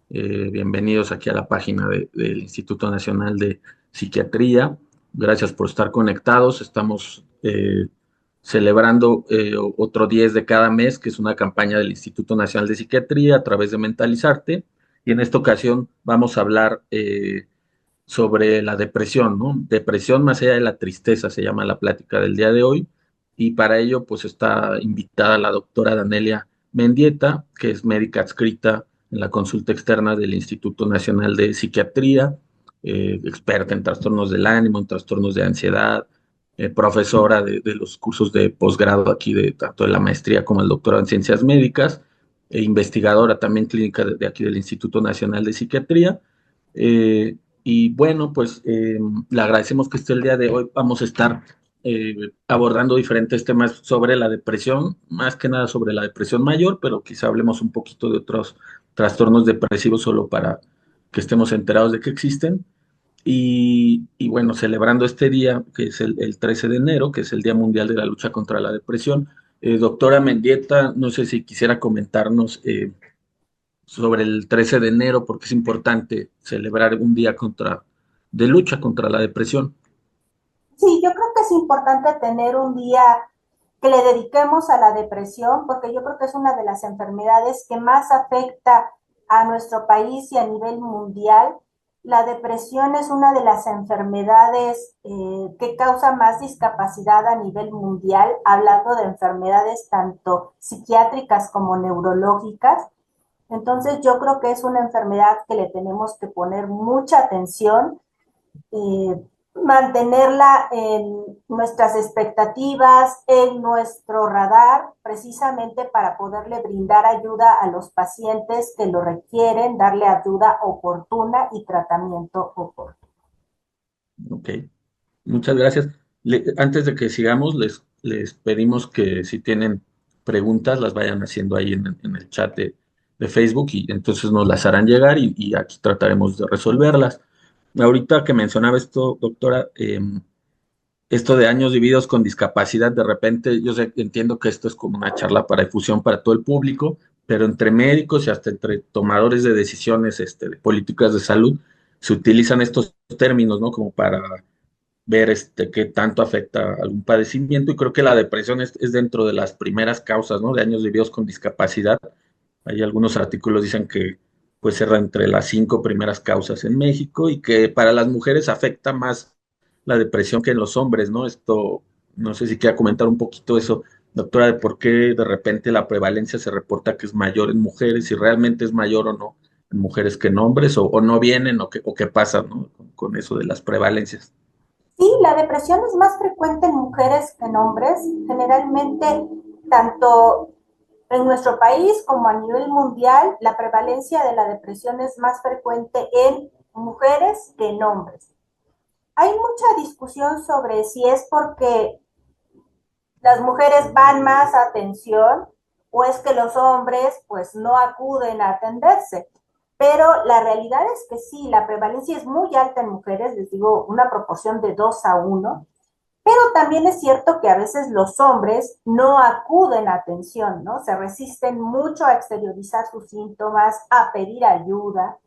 Bienvenidos aquí a la página del Instituto Nacional de Psiquiatría. Gracias por estar conectados. Estamos celebrando otro 10 de cada mes, que es una campaña del Instituto Nacional de Psiquiatría a través de Mentalizarte. Y en esta ocasión vamos a hablar sobre la depresión, ¿no? Depresión más allá de la tristeza, se llama la plática del día de hoy. Y para ello, pues está invitada la doctora Danelia Mendieta, que es médica adscrita en la consulta externa del Instituto Nacional de Psiquiatría, experta en trastornos del ánimo, en trastornos de ansiedad, profesora de los cursos de posgrado aquí, de tanto de la maestría como el doctorado en ciencias médicas, e investigadora también clínica de aquí del Instituto Nacional de Psiquiatría. Eh, y bueno, pues le agradecemos que esté el día de hoy. Vamos a estar abordando diferentes temas sobre la depresión, más que nada sobre la depresión mayor, pero quizá hablemos un poquito de otros trastornos depresivos solo para que estemos enterados de que existen. Y bueno, celebrando este día, que es el 13 de enero, que es el Día Mundial de la Lucha contra la Depresión. Doctora Mendieta, no sé si quisiera comentarnos sobre el 13 de enero, porque es importante celebrar un día de lucha contra la depresión. Sí, yo creo que es importante tener un día que le dediquemos a la depresión, porque yo creo que es una de las enfermedades que más afecta a nuestro país y a nivel mundial. La depresión es una de las enfermedades que causa más discapacidad a nivel mundial, hablando de enfermedades tanto psiquiátricas como neurológicas. Entonces yo creo que es una enfermedad que le tenemos que poner mucha atención, mantenerla en nuestras expectativas, en nuestro radar, precisamente para poderle brindar ayuda a los pacientes que lo requieren, darle ayuda oportuna y tratamiento oportuno. Ok, muchas gracias. Antes de que sigamos, les pedimos que si tienen preguntas, las vayan haciendo ahí en el chat de Facebook y entonces nos las harán llegar y aquí trataremos de resolverlas. Ahorita que mencionaba esto, doctora, esto de años vividos con discapacidad, de repente, yo sé, entiendo que esto es como una charla para difusión para todo el público, pero entre médicos y hasta entre tomadores de decisiones, de políticas de salud, se utilizan estos términos, ¿no? Como para ver qué tanto afecta algún padecimiento, y creo que la depresión es dentro de las primeras causas, ¿no? De años vividos con discapacidad. Hay algunos artículos dicen que pues ser entre las 5 primeras causas en México y que para las mujeres afecta más la depresión que en los hombres, ¿no? Esto, no sé si quiera comentar un poquito eso, doctora, de por qué de repente la prevalencia se reporta que es mayor en mujeres, si realmente es mayor o no en mujeres que en hombres, o no vienen, o qué pasa, ¿no? Con eso de las prevalencias. Sí, la depresión es más frecuente en mujeres que en hombres. Generalmente, tanto en nuestro país como a nivel mundial, la prevalencia de la depresión es más frecuente en mujeres que en hombres. Hay mucha discusión sobre si es porque las mujeres van más a atención o es que los hombres pues no acuden a atenderse. Pero la realidad es que sí, la prevalencia es muy alta en mujeres, les digo, una proporción de 2 a 1, pero también es cierto que a veces los hombres no acuden a atención, ¿no? Se resisten mucho a exteriorizar sus síntomas, a pedir ayuda.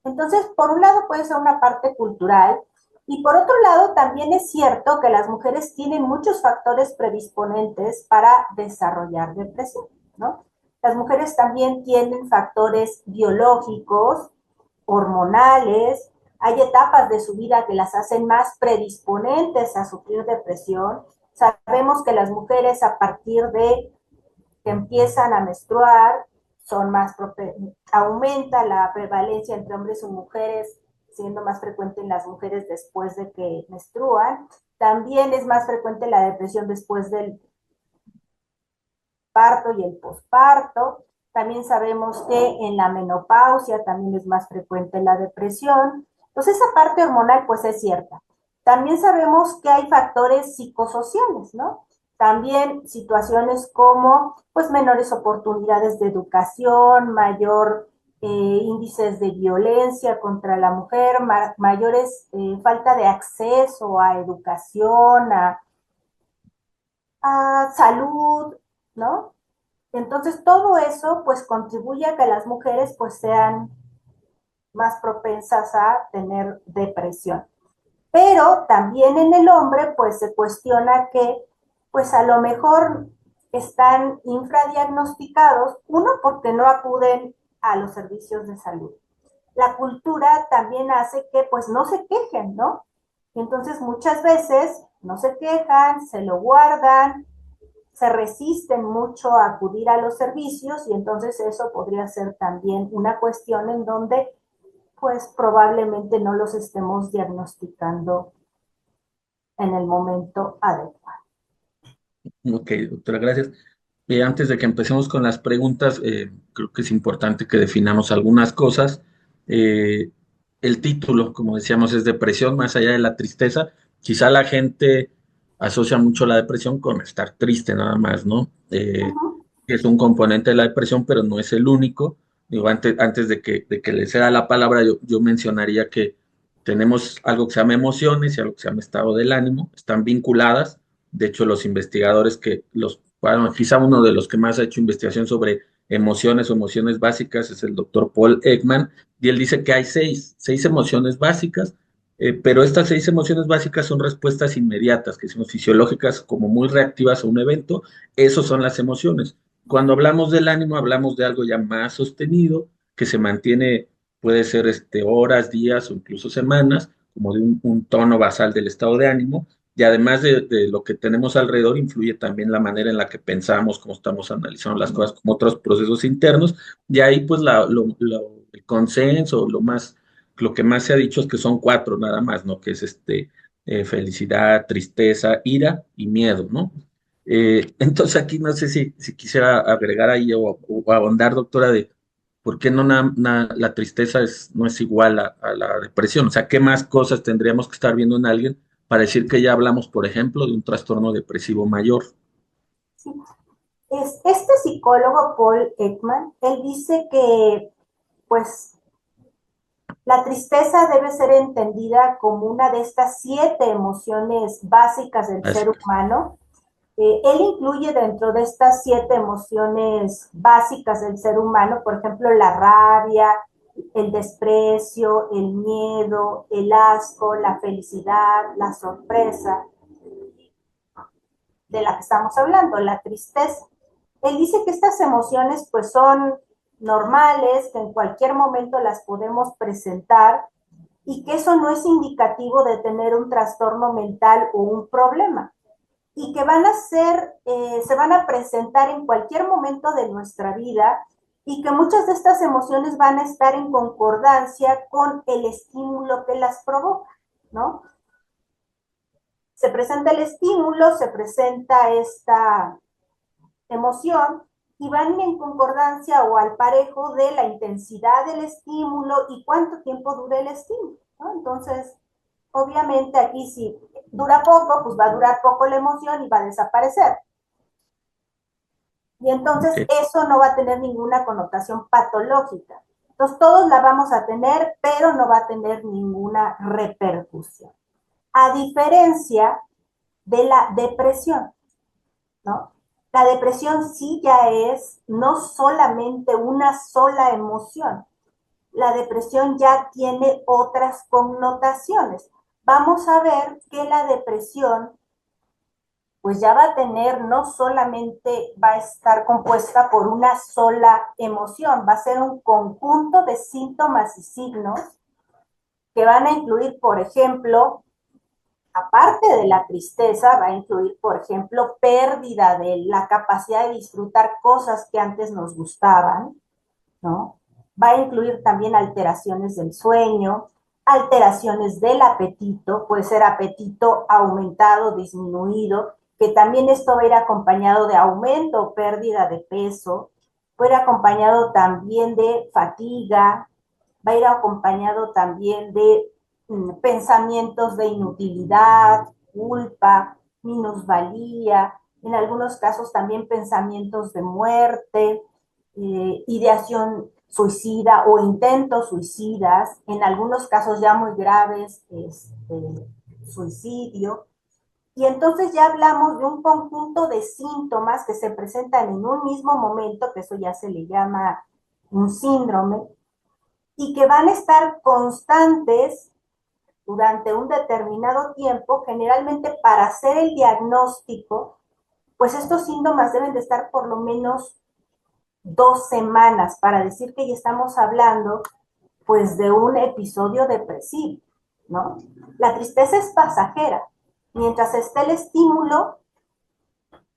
Entonces, por un lado puede ser una parte cultural y por otro lado también es cierto que las mujeres tienen muchos factores predisponentes para desarrollar depresión, ¿no? Las mujeres también tienen factores biológicos, hormonales, hay etapas de su vida que las hacen más predisponentes a sufrir depresión. Sabemos que las mujeres a partir de que empiezan a menstruar, son más aumenta la prevalencia entre hombres y mujeres, siendo más frecuente en las mujeres después de que menstruan. También es más frecuente la depresión después del parto y el posparto. También sabemos que en la menopausia también es más frecuente la depresión. Entonces esa parte hormonal pues es cierta. También sabemos que hay factores psicosociales, ¿no? También situaciones como pues menores oportunidades de educación, mayor índices de violencia contra la mujer, mayores falta de acceso a educación, a salud, ¿no? Entonces todo eso pues contribuye a que las mujeres pues sean más propensas a tener depresión. Pero también en el hombre, pues se cuestiona que, pues a lo mejor están infradiagnosticados, uno, porque no acuden a los servicios de salud. La cultura también hace que, pues, no se quejen, ¿no? Y entonces muchas veces no se quejan, se lo guardan, se resisten mucho a acudir a los servicios y entonces eso podría ser también una cuestión en donde pues probablemente no los estemos diagnosticando en el momento adecuado. Ok, doctora, gracias. Antes de que empecemos con las preguntas, creo que es importante que definamos algunas cosas. Eh, el título, como decíamos, es depresión, más allá de la tristeza. Quizá la gente asocia mucho la depresión con estar triste nada más, ¿no? Uh-huh. Es un componente de la depresión, pero no es el único. Digo, antes de que le sea la palabra, yo mencionaría que tenemos algo que se llama emociones y algo que se llama estado del ánimo. Están vinculadas. De hecho, los investigadores bueno, quizá uno de los que más ha hecho investigación sobre emociones o emociones básicas es el doctor Paul Ekman, y él dice que hay seis emociones básicas, pero estas seis emociones básicas son respuestas inmediatas, que son fisiológicas, como muy reactivas a un evento. Esos son las emociones. Cuando hablamos del ánimo, hablamos de algo ya más sostenido, que se mantiene, puede ser horas, días o incluso semanas, como de un tono basal del estado de ánimo, y además de lo que tenemos alrededor, influye también la manera en la que pensamos, cómo estamos analizando las cosas, como otros procesos internos, y ahí pues el consenso, lo que más se ha dicho es que son cuatro nada más, ¿no? Que es felicidad, tristeza, ira y miedo, ¿no? Entonces aquí no sé si quisiera agregar ahí o ahondar, doctora, de por qué no la tristeza no es igual a la depresión. O sea, ¿qué más cosas tendríamos que estar viendo en alguien para decir que ya hablamos, por ejemplo, de un trastorno depresivo mayor? Sí. Este psicólogo Paul Ekman, él dice que pues la tristeza debe ser entendida como una de estas 7 emociones básicas del ser Básicas. humano. Él incluye dentro de estas 7 emociones básicas del ser humano, por ejemplo, la rabia, el desprecio, el miedo, el asco, la felicidad, la sorpresa, de la que estamos hablando, la tristeza. Él dice que estas emociones pues son normales, que en cualquier momento las podemos presentar y que eso no es indicativo de tener un trastorno mental o un problema y que se van a presentar en cualquier momento de nuestra vida y que muchas de estas emociones van a estar en concordancia con el estímulo que las provoca, ¿no? Se presenta el estímulo, se presenta esta emoción y van en concordancia o al parejo de la intensidad del estímulo y cuánto tiempo dura el estímulo, ¿no? Entonces, obviamente aquí si dura poco, pues va a durar poco la emoción y va a desaparecer. Y entonces Ok. eso no va a tener ninguna connotación patológica. Entonces todos la vamos a tener, pero no va a tener ninguna repercusión. A diferencia de la depresión, ¿no? La depresión sí ya es no solamente una sola emoción, la depresión ya tiene otras connotaciones. Vamos a ver que la depresión pues ya va a tener, no solamente va a estar compuesta por una sola emoción, va a ser un conjunto de síntomas y signos que van a incluir, por ejemplo, aparte de la tristeza, va a incluir, por ejemplo, pérdida de la capacidad de disfrutar cosas que antes nos gustaban, ¿no? Va a incluir también alteraciones del sueño, alteraciones del apetito, puede ser apetito aumentado, disminuido, que también esto va a ir acompañado de aumento o pérdida de peso, puede ir acompañado también de fatiga, va a ir acompañado también de pensamientos de inutilidad, culpa, minusvalía, en algunos casos también pensamientos de muerte, ideación suicida o intentos suicidas, en algunos casos ya muy graves, suicidio. Y entonces ya hablamos de un conjunto de síntomas que se presentan en un mismo momento, que eso ya se le llama un síndrome, y que van a estar constantes durante un determinado tiempo, generalmente para hacer el diagnóstico, pues estos síntomas deben de estar por lo menos 2 semanas para decir que ya estamos hablando pues de un episodio depresivo, ¿no? La tristeza es pasajera. Mientras esté el estímulo,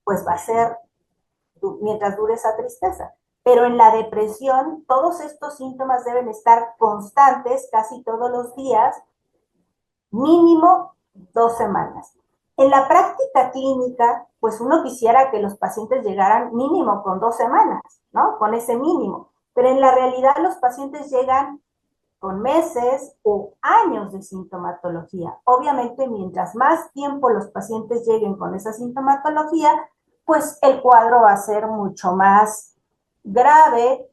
pues va a ser mientras dure esa tristeza. Pero en la depresión, todos estos síntomas deben estar constantes casi todos los días, mínimo 2 semanas. En la práctica clínica, pues uno quisiera que los pacientes llegaran mínimo con 2 semanas, ¿no? Con ese mínimo. Pero en la realidad los pacientes llegan con meses o años de sintomatología. Obviamente, mientras más tiempo los pacientes lleguen con esa sintomatología, pues el cuadro va a ser mucho más grave,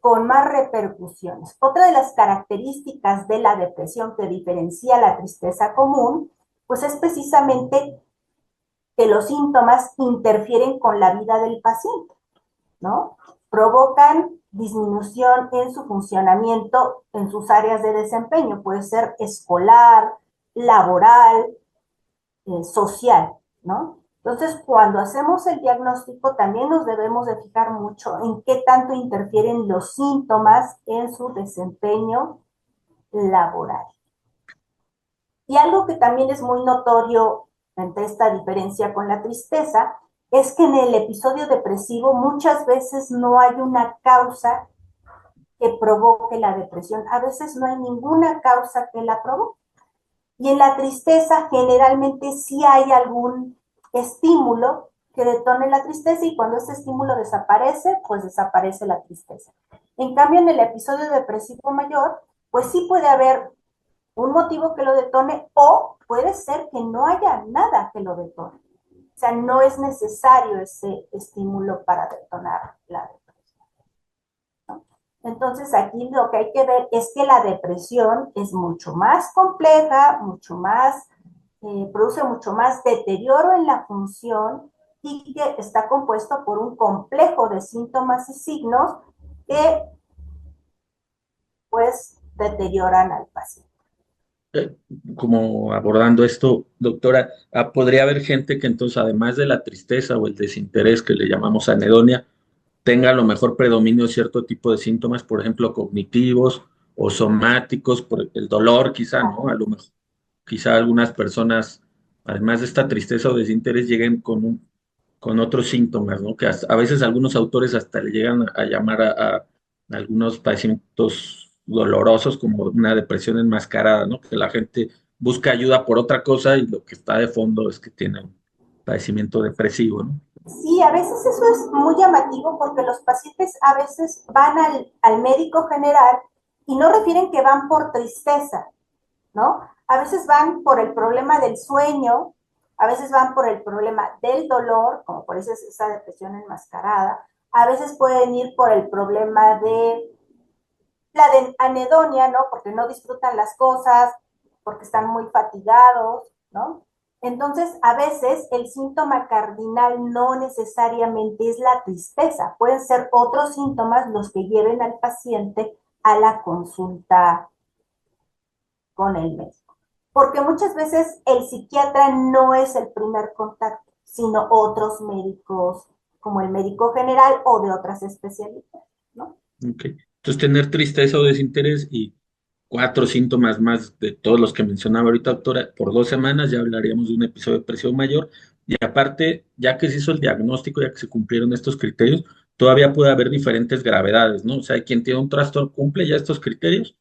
con más repercusiones. Otra de las características de la depresión que diferencia la tristeza común, pues es precisamente que los síntomas interfieren con la vida del paciente, ¿no? Provocan disminución en su funcionamiento en sus áreas de desempeño, puede ser escolar, laboral, social, ¿no? Entonces, cuando hacemos el diagnóstico, también nos debemos de fijar mucho en qué tanto interfieren los síntomas en su desempeño laboral. Y algo que también es muy notorio entre esta diferencia con la tristeza es que en el episodio depresivo muchas veces no hay una causa que provoque la depresión. A veces no hay ninguna causa que la provoque. Y en la tristeza generalmente sí hay algún estímulo que detone la tristeza y cuando ese estímulo desaparece, pues desaparece la tristeza. En cambio, en el episodio depresivo mayor, pues sí puede haber un motivo que lo detone o puede ser que no haya nada que lo detone. O sea, no es necesario ese estímulo para detonar la depresión, ¿no? Entonces, aquí lo que hay que ver es que la depresión es mucho más compleja, produce mucho más deterioro en la función y que está compuesto por un complejo de síntomas y signos que, pues, deterioran al paciente. Eh, Como abordando esto, doctora, podría haber gente que entonces, además de la tristeza o el desinterés que le llamamos anedonia, tenga a lo mejor predominio cierto tipo de síntomas, por ejemplo, cognitivos o somáticos, por el dolor quizá, ¿no? A lo mejor, quizá algunas personas, además de esta tristeza o desinterés, lleguen con otros síntomas, ¿no? Que a veces algunos autores hasta le llegan a llamar a algunos padecimientos dolorosos como una depresión enmascarada, ¿no? Que la gente busca ayuda por otra cosa y lo que está de fondo es que tiene un padecimiento depresivo, ¿no? Sí, a veces eso es muy llamativo porque los pacientes a veces van al médico general y no refieren que van por tristeza, ¿no? A veces van por el problema del sueño, a veces van por el problema del dolor, como por eso es esa depresión enmascarada, a veces pueden ir por el problema de la de anedonia, ¿no? Porque no disfrutan las cosas, porque están muy fatigados, ¿no? Entonces, a veces el síntoma cardinal no necesariamente es la tristeza, pueden ser otros síntomas los que lleven al paciente a la consulta con el médico. Porque muchas veces el psiquiatra no es el primer contacto, sino otros médicos, como el médico general o de otras especialidades, ¿no? Ok. Entonces, tener tristeza o desinterés y cuatro síntomas más de todos los que mencionaba ahorita, doctora, por 2 semanas ya hablaríamos de un episodio de presión mayor. Y aparte, ya que se hizo el diagnóstico, ya que se cumplieron estos criterios, todavía puede haber diferentes gravedades, ¿no? O sea, hay quien tiene un trastorno, cumple ya estos criterios,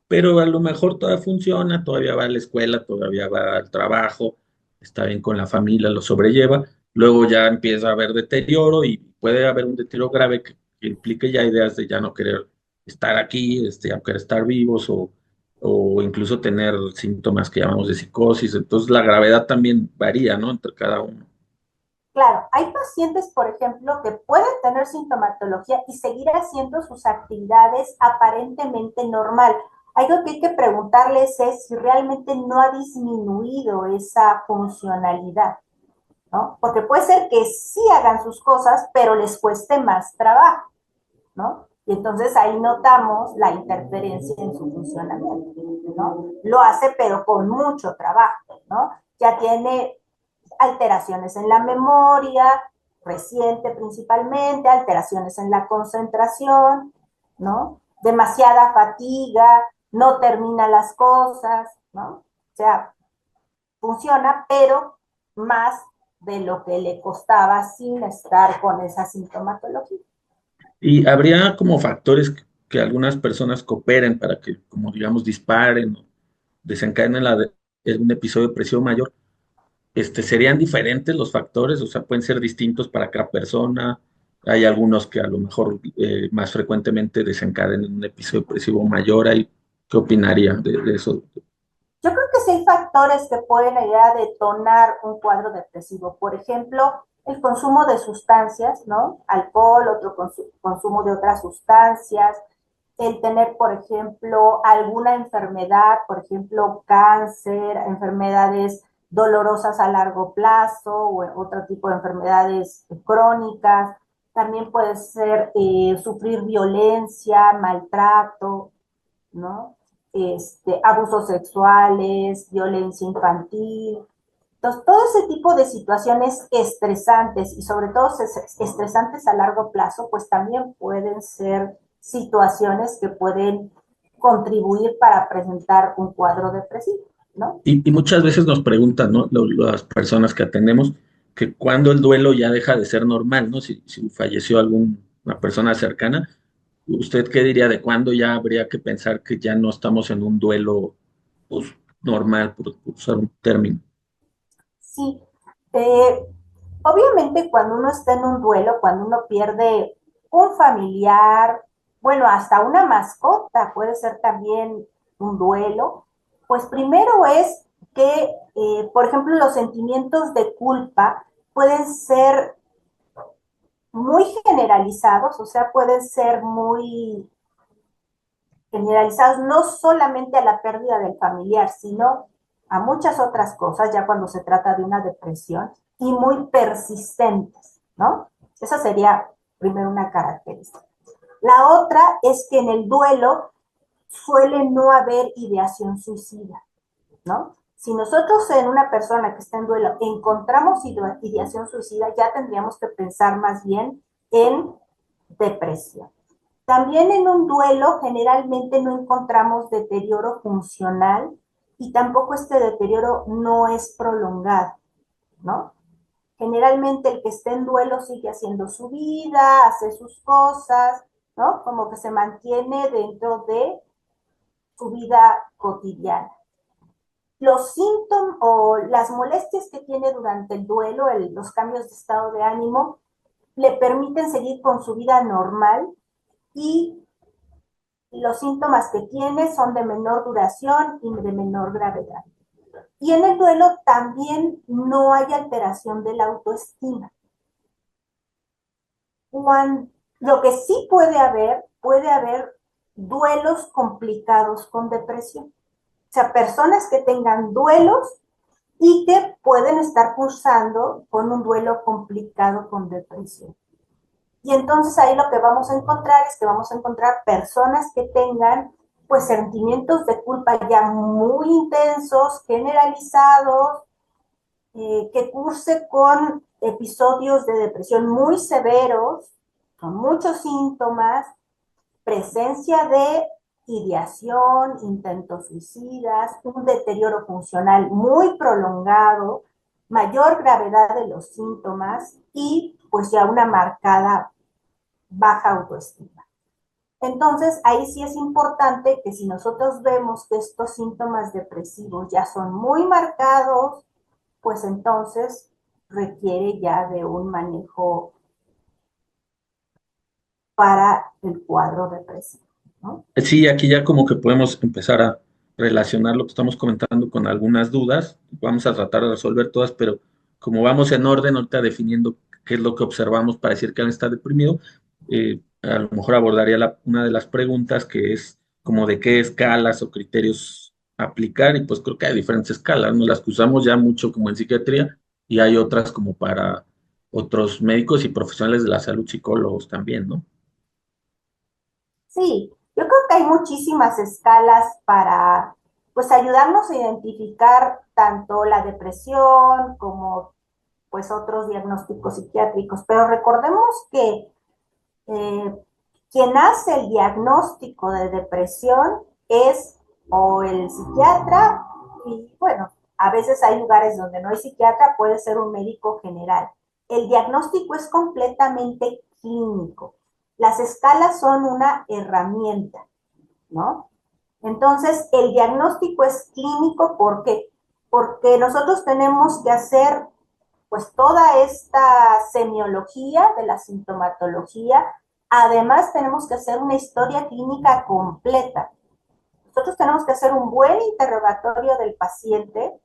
pero a lo mejor todavía funciona, todavía va a la escuela, todavía va al trabajo, está bien con la familia, lo sobrelleva, luego ya empieza a haber deterioro y puede haber un deterioro grave que implique ya ideas de ya no querer estar aquí, ya no querer estar vivos o incluso tener síntomas que llamamos de psicosis, entonces la gravedad también varía, ¿no? Entre cada uno. Claro, hay pacientes, por ejemplo, que pueden tener sintomatología y seguir haciendo sus actividades aparentemente normal. Algo que hay que preguntarles es si realmente no ha disminuido esa funcionalidad, ¿no? Porque puede ser que sí hagan sus cosas, pero les cueste más trabajo, ¿no? Y entonces ahí notamos la interferencia en su funcionamiento, ¿no? Lo hace pero con mucho trabajo, ¿no? Ya tiene alteraciones en la memoria, reciente principalmente, alteraciones en la concentración, ¿no? Demasiada fatiga, no termina las cosas, ¿no? O sea, funciona, pero más de lo que le costaba sin estar con esa sintomatología. Y habría como factores que algunas personas cooperen para que, como digamos, disparen o desencadenen un episodio depresivo mayor. ¿Serían diferentes los factores? O sea, pueden ser distintos para cada persona. Hay algunos que a lo mejor más frecuentemente desencadenen un episodio depresivo mayor. ¿Qué opinaría de eso? Yo creo que sí hay factores que pueden ayudar a detonar un cuadro depresivo. Por ejemplo, el consumo de sustancias, ¿no? Alcohol, otro consumo de otras sustancias, el tener, por ejemplo, alguna enfermedad, por ejemplo, cáncer, enfermedades dolorosas a largo plazo o otro tipo de enfermedades crónicas. También puede ser sufrir violencia, maltrato, ¿no? Abusos sexuales, violencia infantil. Entonces, todo ese tipo de situaciones estresantes y sobre todo estresantes a largo plazo, pues también pueden ser situaciones que pueden contribuir para presentar un cuadro depresivo, ¿no? Y muchas veces nos preguntan, ¿no? Las personas que atendemos, que cuando el duelo ya deja de ser normal, ¿no? Si falleció alguna persona cercana, ¿usted qué diría de cuándo ya habría que pensar que ya no estamos en un duelo, pues, normal, por usar un término? Sí. Eh, Obviamente cuando uno está en un duelo, cuando uno pierde un familiar, bueno, hasta una mascota puede ser también un duelo, pues primero es que, por ejemplo, los sentimientos de culpa pueden ser muy generalizados, o sea, pueden ser muy generalizados no solamente a la pérdida del familiar, sino a muchas otras cosas, ya cuando se trata de una depresión, y muy persistentes, ¿no? Esa sería primero una característica. La otra es que en el duelo suele no haber ideación suicida, ¿no? Si nosotros en una persona que está en duelo encontramos ideación suicida, ya tendríamos que pensar más bien en depresión. También en un duelo generalmente no encontramos deterioro funcional y tampoco este deterioro no es prolongado, ¿no? Generalmente el que esté en duelo sigue haciendo su vida, hace sus cosas, ¿no? Como que se mantiene dentro de su vida cotidiana. Los síntomas o las molestias que tiene durante el duelo, los cambios de estado de ánimo, le permiten seguir con su vida normal y los síntomas que tiene son de menor duración y de menor gravedad. Y en el duelo también no hay alteración de la autoestima. Cuando, lo que sí puede haber duelos complicados con depresión. O sea, personas que tengan duelos y que pueden estar cursando con un duelo complicado con depresión. Y entonces ahí lo que vamos a encontrar es que vamos a encontrar personas que tengan pues sentimientos de culpa ya muy intensos, generalizados, que curse con episodios de depresión muy severos, con muchos síntomas, presencia de ideación, intentos suicidas, un deterioro funcional muy prolongado, mayor gravedad de los síntomas y pues ya una marcada baja autoestima. Entonces, ahí sí es importante que si nosotros vemos que estos síntomas depresivos ya son muy marcados, pues entonces requiere ya de un manejo para el cuadro depresivo, ¿no? Sí, aquí ya como que podemos empezar a relacionar lo que estamos comentando con algunas dudas. Vamos a tratar de resolver todas, pero como vamos en orden, ahorita definiendo qué es lo que observamos para decir que alguien está deprimido, a lo mejor abordaría una de las preguntas que es como de qué escalas o criterios aplicar, y pues creo que hay diferentes escalas, ¿no? Las que usamos ya mucho como en psiquiatría y hay otras como para otros médicos y profesionales de la salud, psicólogos también, ¿no? Sí, yo creo que hay muchísimas escalas para, pues, ayudarnos a identificar tanto la depresión como, pues, otros diagnósticos psiquiátricos, pero recordemos que eh, quien hace el diagnóstico de depresión es o el psiquiatra, y bueno, a veces hay lugares donde no hay psiquiatra, puede ser un médico general. El diagnóstico es completamente clínico. Las escalas son una herramienta, ¿no? Entonces, el diagnóstico es clínico, ¿por qué? Porque nosotros tenemos que hacer pues toda esta semiología de la sintomatología. Además, tenemos que hacer una historia clínica completa. Nosotros tenemos que hacer un buen interrogatorio del paciente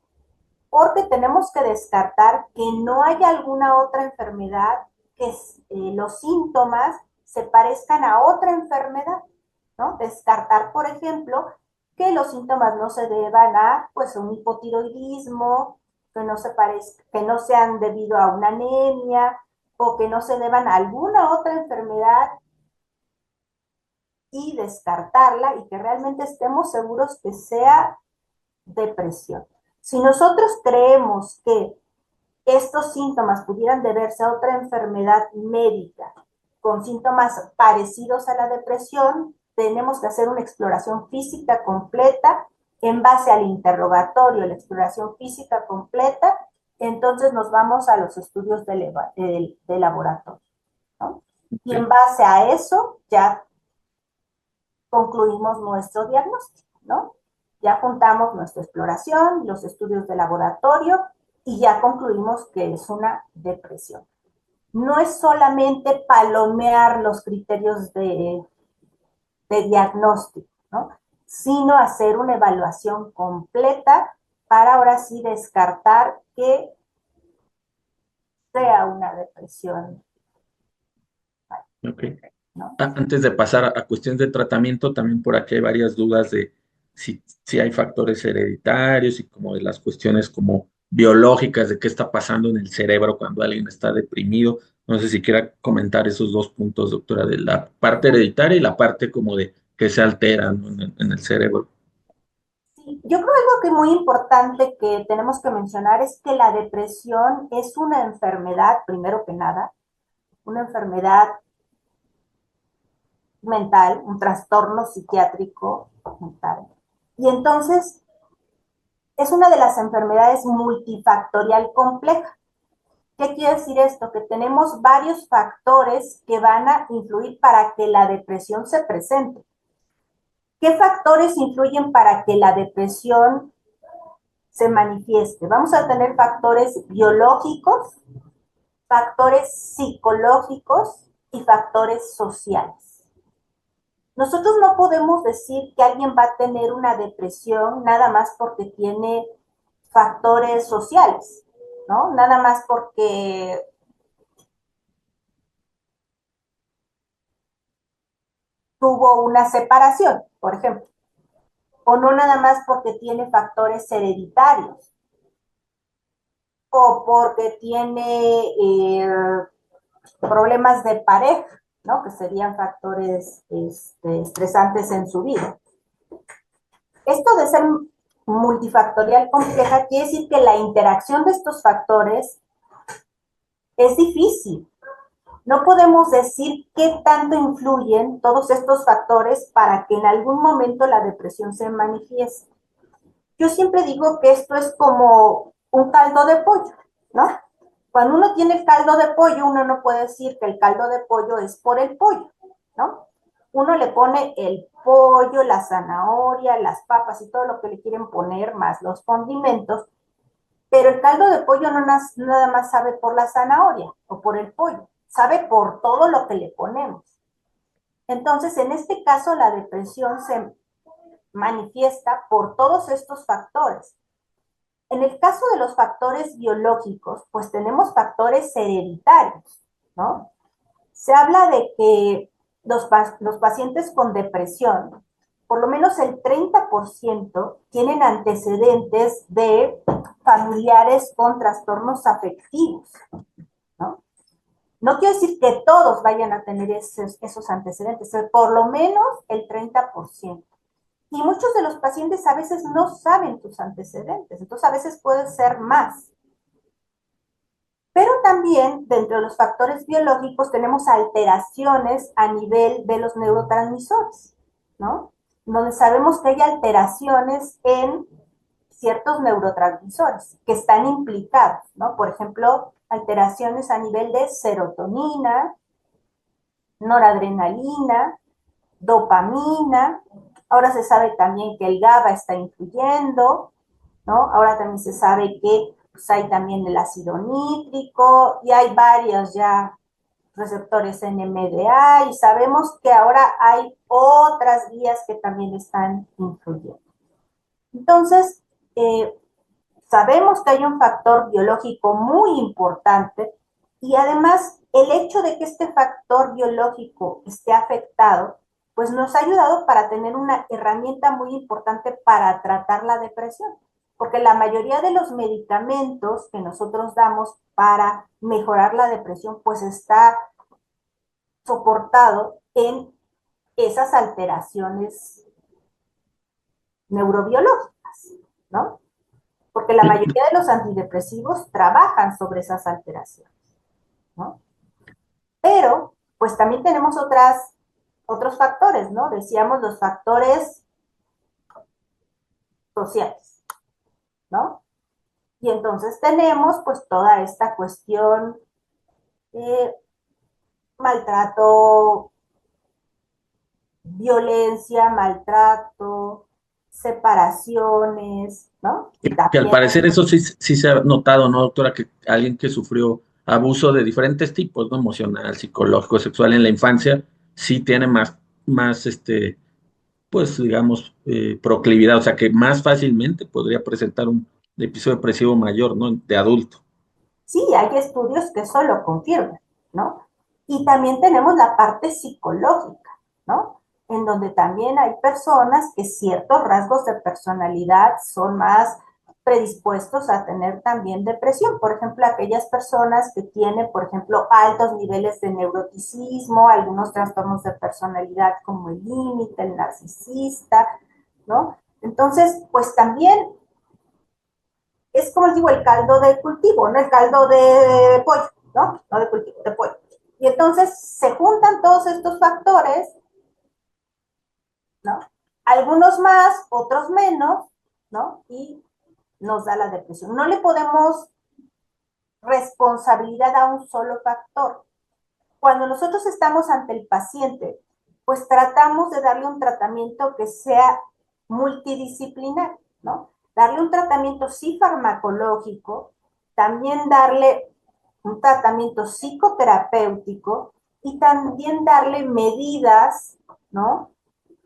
porque tenemos que descartar que no haya alguna otra enfermedad que los síntomas se parezcan a otra enfermedad, ¿no? Descartar, por ejemplo, que los síntomas no se deban a, pues, un hipotiroidismo, que no sean debido a una anemia o que no se deban a alguna otra enfermedad, y descartarla y que realmente estemos seguros que sea depresión. Si nosotros creemos que estos síntomas pudieran deberse a otra enfermedad médica con síntomas parecidos a la depresión, tenemos que hacer una exploración física completa en base al interrogatorio, la exploración física completa. Entonces nos vamos a los estudios de laboratorio, ¿no? Y en Ok. base a eso ya concluimos nuestro diagnóstico, ¿no? Ya juntamos nuestra exploración, los estudios de laboratorio y ya concluimos que es una depresión. No es solamente palomear los criterios de diagnóstico, ¿no? Sino hacer una evaluación completa para ahora sí descartar que sea una depresión, Ok. ¿no? Antes de pasar a cuestiones de tratamiento, también por aquí hay varias dudas de si hay factores hereditarios y como de las cuestiones como biológicas de qué está pasando en el cerebro cuando alguien está deprimido. No sé si quiera comentar esos dos puntos, doctora, de la parte hereditaria y la parte como de que se altera, ¿no?, en el cerebro. Sí, yo creo algo que es muy importante que tenemos que mencionar es que la depresión es una enfermedad, primero que nada, una enfermedad mental, un trastorno psiquiátrico mental. Y entonces es una de las enfermedades multifactorial compleja. ¿Qué quiere decir esto? Que tenemos varios factores que van a influir para que la depresión se presente. ¿Qué factores influyen para que la depresión se manifieste? Vamos a tener factores biológicos, factores psicológicos y factores sociales. Nosotros no podemos decir que alguien va a tener una depresión nada más porque tiene factores sociales, ¿no? Nada más porque tuvo una separación, por ejemplo, o no nada más porque tiene factores hereditarios, o porque tiene problemas de pareja, ¿no? Que serían factores estresantes en su vida. Esto de ser multifactorial compleja quiere decir que la interacción de estos factores es difícil. No podemos decir qué tanto influyen todos estos factores para que en algún momento la depresión se manifieste. Yo siempre digo que esto es como un caldo de pollo, ¿no? Cuando uno tiene el caldo de pollo, uno no puede decir que el caldo de pollo es por el pollo, ¿no? Uno le pone el pollo, la zanahoria, las papas y todo lo que le quieren poner, más los condimentos, pero el caldo de pollo no nada más sabe por la zanahoria o por el pollo, sabe por todo lo que le ponemos. Entonces, en este caso, la depresión se manifiesta por todos estos factores. En el caso de los factores biológicos, pues tenemos factores hereditarios, ¿no? Se habla de que los pacientes con depresión, por lo menos el 30% tienen antecedentes de familiares con trastornos afectivos, ¿no? No quiero decir que todos vayan a tener esos antecedentes, pero por lo menos el 30%. Y muchos de los pacientes a veces no saben tus antecedentes, entonces a veces puede ser más. Pero también dentro de los factores biológicos tenemos alteraciones a nivel de los neurotransmisores, ¿no? Donde sabemos que hay alteraciones en ciertos neurotransmisores que están implicados, ¿no? Por ejemplo, alteraciones a nivel de serotonina, noradrenalina, dopamina. Ahora se sabe también que el GABA está influyendo, ¿no? Ahora también se sabe que pues, hay también el ácido nítrico y hay varios ya receptores NMDA y sabemos que ahora hay otras vías que también están influyendo. Entonces, sabemos que hay un factor biológico muy importante y además el hecho de que este factor biológico esté afectado, pues nos ha ayudado para tener una herramienta muy importante para tratar la depresión, porque la mayoría de los medicamentos que nosotros damos para mejorar la depresión, pues está soportado en esas alteraciones neurobiológicas, ¿no? Porque la mayoría de los antidepresivos trabajan sobre esas alteraciones, ¿no? Pero, pues también tenemos otros factores, ¿no? Decíamos los factores sociales, ¿no? Y entonces tenemos pues toda esta cuestión de maltrato, violencia, maltrato, separaciones, ¿no? Que al También, parecer eso sí, sí se ha notado, ¿no, doctora? Que alguien que sufrió abuso de diferentes tipos, ¿no? Emocional, psicológico, sexual en la infancia, sí tiene más pues digamos, proclividad, o sea que más fácilmente podría presentar un episodio depresivo mayor, ¿no? De adulto. sí, hay estudios que eso lo confirman, ¿no? Y también tenemos la parte psicológica, ¿no? En donde también hay personas que ciertos rasgos de personalidad son más predispuestos a tener también depresión. Por ejemplo, aquellas personas que tienen, por ejemplo, altos niveles de neuroticismo, algunos trastornos de personalidad como el límite, el narcisista, ¿no? Entonces, pues también es como les digo, el caldo de cultivo, ¿no? El caldo de pollo, ¿no? No de cultivo, de pollo. Y entonces se juntan todos estos factores, ¿no? Algunos más, otros menos, ¿no? Y nos da la depresión. No le podemos responsabilidad a un solo factor. Cuando nosotros estamos ante el paciente, pues tratamos de darle un tratamiento que sea multidisciplinar, ¿no? Darle un tratamiento sí farmacológico, también darle un tratamiento psicoterapéutico y también darle medidas, ¿no?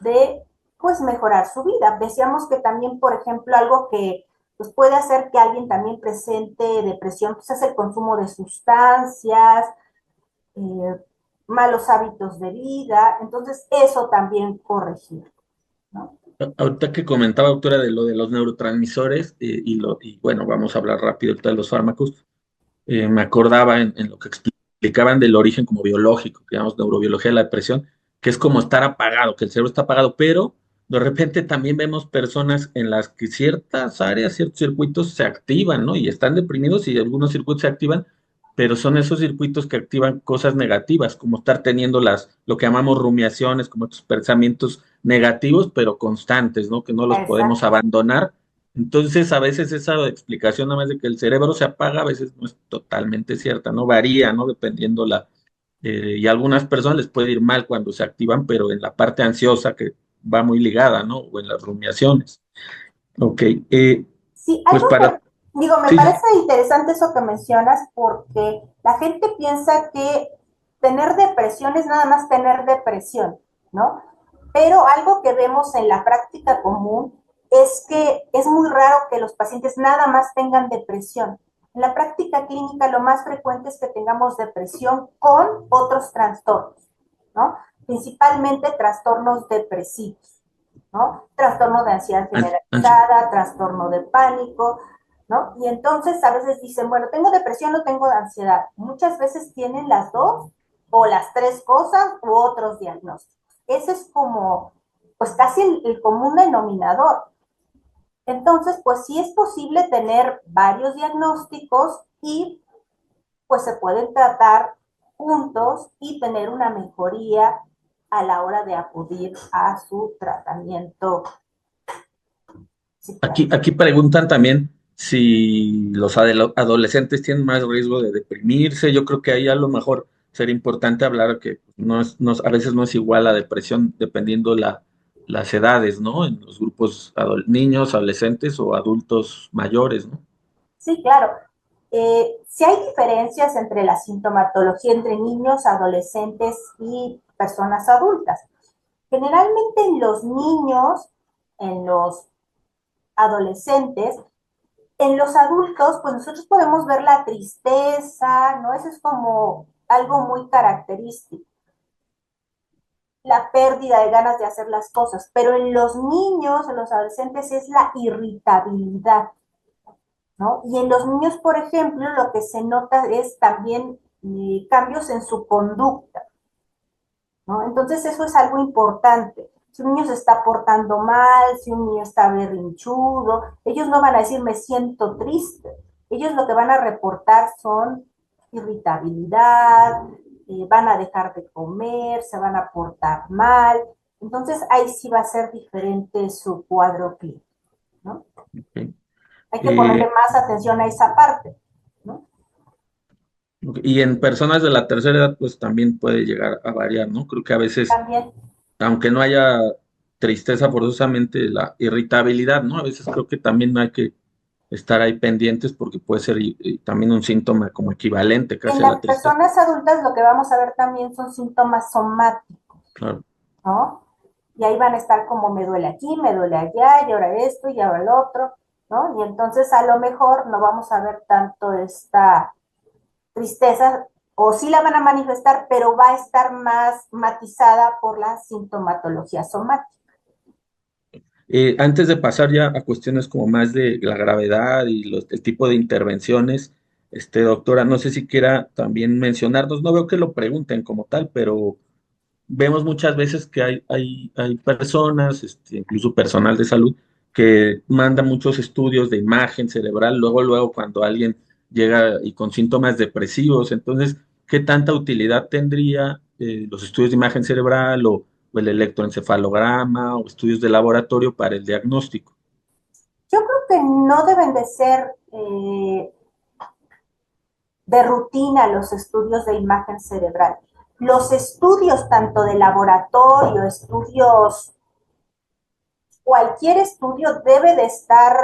De, pues, mejorar su vida. Decíamos que también, por ejemplo, algo que pues, puede hacer que alguien también presente depresión, pues es el consumo de sustancias, eh, malos hábitos de vida, entonces eso también corregir, ¿no? Ahorita que comentaba, doctora, de lo de los neurotransmisores, y bueno, vamos a hablar rápido ahorita de los fármacos. Me acordaba en lo que explicaban del origen como biológico, que llamamos neurobiología de la depresión, que es como estar apagado, que el cerebro está apagado, pero de repente también vemos personas en las que ciertas áreas, ciertos circuitos se activan, ¿no? Y están deprimidos y algunos circuitos se activan, pero son esos circuitos que activan cosas negativas, como estar teniendo lo que llamamos rumiaciones, como estos pensamientos negativos, pero constantes, ¿no? Que no los podemos Exacto. abandonar. Entonces, a veces esa explicación nada más de que el cerebro se apaga, a veces no es totalmente cierta, ¿no? Varía, ¿no? Dependiendo y a algunas personas les puede ir mal cuando se activan, pero en la parte ansiosa que va muy ligada, ¿no? O en las rumiaciones. Ok, Sí, pues algo que, digo, me sí, sí, parece interesante eso que mencionas porque la gente piensa que tener depresión es nada más tener depresión, ¿no? Pero algo que vemos en la práctica común es que es muy raro que los pacientes nada más tengan depresión. En la práctica clínica lo más frecuente es que tengamos depresión con otros trastornos, ¿no? Principalmente trastornos depresivos, ¿no? Trastorno de ansiedad an- ansi- generalizada, trastorno de pánico. ¿no? Y entonces a veces dicen, bueno, tengo depresión o tengo ansiedad. Muchas veces tienen las dos o las tres cosas u otros diagnósticos. Ese es como, pues casi el común denominador. Entonces, pues sí es posible tener varios diagnósticos y pues se pueden tratar juntos y tener una mejoría a la hora de acudir a su tratamiento psiquiátrico. Aquí preguntan también si los adolescentes tienen más riesgo de deprimirse. Yo creo que ahí a lo mejor sería importante hablar que a veces no es igual la depresión dependiendo las edades, ¿no? En los grupos niños, adolescentes o adultos mayores, ¿no? Sí, claro. Sí hay diferencias entre la sintomatología entre niños, adolescentes y personas adultas. Generalmente en los niños, en los adolescentes, en los adultos, pues nosotros podemos ver la tristeza, ¿no? Eso es como algo muy característico, la pérdida de ganas de hacer las cosas, pero en los niños, en los adolescentes es la irritabilidad, ¿no? Y en los niños, por ejemplo, lo que se nota es también cambios en su conducta, ¿no? Entonces eso es algo importante. Si un niño se está portando mal, si un niño está berrinchudo, ellos no van a decir me siento triste. Ellos lo que van a reportar son irritabilidad, van a dejar de comer, se van a portar mal. Entonces ahí sí va a ser diferente su cuadro clínico, ¿no? Ok. Hay que ponerle Eh, más atención a esa parte, ¿no? y en personas de la tercera edad, pues también puede llegar a variar, ¿no? Creo que a veces, También. aunque no haya tristeza forzosamente, la irritabilidad, ¿no? A veces creo que también hay que estar ahí pendientes porque puede ser y también un síntoma como equivalente En casi a la las tristeza. personas adultas lo que vamos a ver también son síntomas somáticos, Claro. ¿no? Y ahí van a estar como me duele aquí, me duele allá, y ahora esto, y ahora el otro, ¿no? Y entonces a lo mejor no vamos a ver tanto esta tristeza, o sí la van a manifestar, pero va a estar más matizada por la sintomatología somática. Antes de pasar ya a cuestiones como más de la gravedad y el tipo de intervenciones, doctora, no sé si quiera también mencionarnos, no veo que lo pregunten como tal, pero vemos muchas veces que hay personas, incluso personal de salud, que manda muchos estudios de imagen cerebral, luego cuando alguien llega y con síntomas depresivos, entonces, ¿qué tanta utilidad tendría los estudios de imagen cerebral o el electroencefalograma o estudios de laboratorio para el diagnóstico? Yo creo que no deben de ser de rutina los estudios de imagen cerebral. Los estudios tanto de laboratorio, estudios, cualquier estudio debe de estar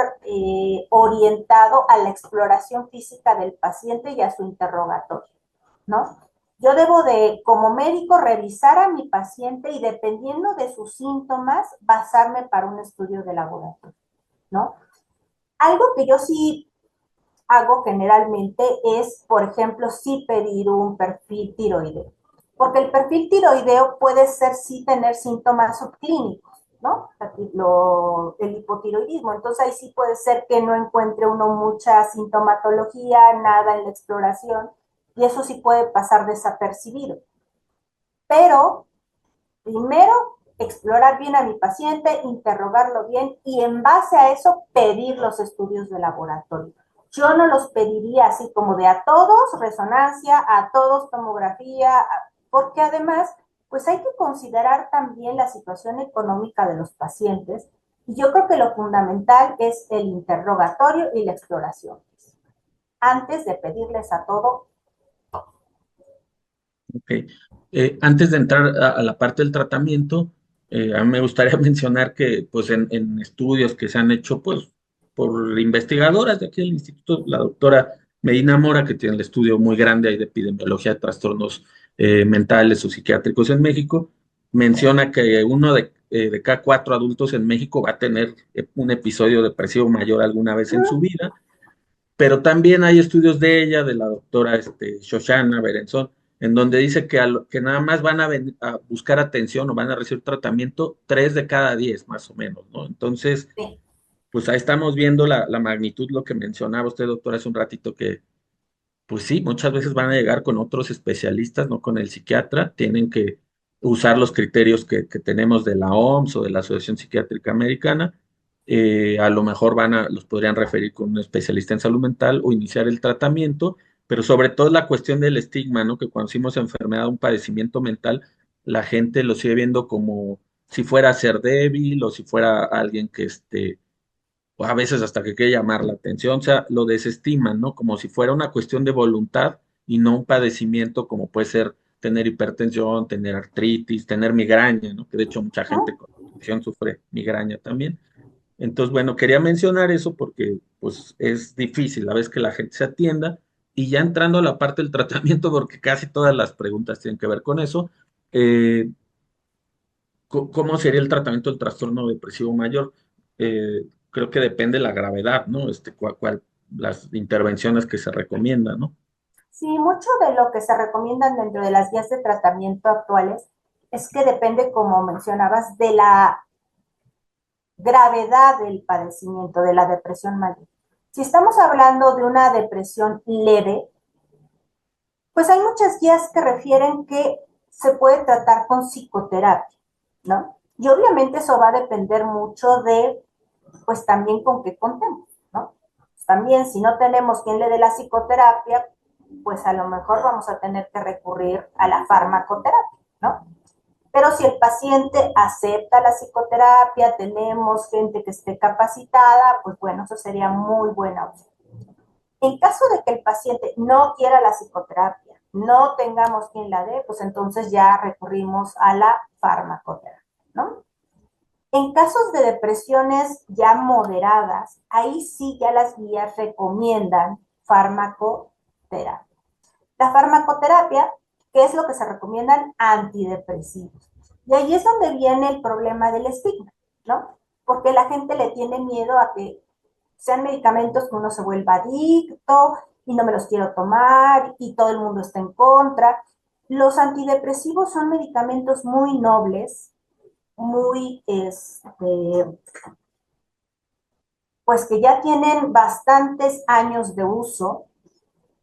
orientado a la exploración física del paciente y a su interrogatorio, ¿no? Yo debo de, como médico, revisar a mi paciente y dependiendo de sus síntomas, basarme para un estudio de laboratorio, ¿no? Algo que yo sí hago generalmente es, por ejemplo, sí pedir un perfil tiroideo, porque el perfil tiroideo puede ser sí tener síntomas subclínicos, ¿no? El hipotiroidismo, entonces ahí sí puede ser que no encuentre uno mucha sintomatología, nada en la exploración, y eso sí puede pasar desapercibido. Pero primero explorar bien a mi paciente, interrogarlo bien y en base a eso pedir los estudios de laboratorio. Yo no los pediría así como de a todos resonancia, a todos tomografía, porque además, pues hay que considerar también la situación económica de los pacientes y yo creo que lo fundamental es el interrogatorio y la exploración antes de pedirles a todo. Ok. Antes de entrar a la parte del tratamiento, a mí me gustaría mencionar que pues en estudios que se han hecho pues por investigadoras de aquí del instituto, la doctora Medina Mora, que tiene el estudio muy grande ahí de epidemiología de trastornos mentales o psiquiátricos en México, menciona que uno de cada cuatro adultos en México va a tener un episodio depresivo mayor alguna vez en su vida, pero también hay estudios de ella, de la doctora Shoshana Berenzon, en donde dice que, que nada más van a buscar atención o van a recibir tratamiento 3 de cada 10, más o menos, ¿no? Entonces, Sí. pues ahí estamos viendo la magnitud, lo que mencionaba usted, doctor, hace un ratito, que pues sí, muchas veces van a llegar con otros especialistas, no con el psiquiatra, tienen que usar los criterios que tenemos de la OMS o de la Asociación Psiquiátrica Americana. A lo mejor los podrían referir con un especialista en salud mental o iniciar el tratamiento, pero sobre todo la cuestión del estigma, ¿no? Que cuando decimos enfermedad, un padecimiento mental, la gente lo sigue viendo como si fuera a ser débil o si fuera alguien que o a veces hasta que quiere llamar la atención, o sea, lo desestiman, ¿no? Como si fuera una cuestión de voluntad y no un padecimiento como puede ser tener hipertensión, tener artritis, tener migraña, ¿no? Que de hecho mucha gente Ujú. con depresión sufre migraña también. Entonces, bueno, quería mencionar eso porque pues es difícil a veces que la gente se atienda y ya entrando a la parte del tratamiento, porque casi todas las preguntas tienen que ver con eso, eh, ¿cómo sería el tratamiento del trastorno depresivo mayor? Creo que depende de la gravedad, ¿no? Las intervenciones que se recomiendan, ¿no? Sí, mucho de lo que se recomiendan dentro de las guías de tratamiento actuales es que depende, como mencionabas, de la gravedad del padecimiento, de la depresión mayor. Si estamos hablando de una depresión leve, pues hay muchas guías que refieren que se puede tratar con psicoterapia, ¿no? Y obviamente eso va a depender mucho de, pues también con qué contemos, ¿no? También si no tenemos quien le dé la psicoterapia, pues a lo mejor vamos a tener que recurrir a la farmacoterapia, ¿no? Pero si el paciente acepta la psicoterapia, tenemos gente que esté capacitada, pues bueno, eso sería muy buena opción. En caso de que el paciente no quiera la psicoterapia, no tengamos quien la dé, pues entonces ya recurrimos a la farmacoterapia, ¿no? En casos de depresiones ya moderadas, ahí sí ya las guías recomiendan farmacoterapia. La farmacoterapia, ¿qué es lo que se recomiendan? Antidepresivos. Y ahí es donde viene el problema del estigma, ¿no? Porque la gente le tiene miedo a que sean medicamentos que uno se vuelva adicto y no me los quiero tomar y todo el mundo está en contra. Los antidepresivos son medicamentos muy nobles, muy, pues que ya tienen bastantes años de uso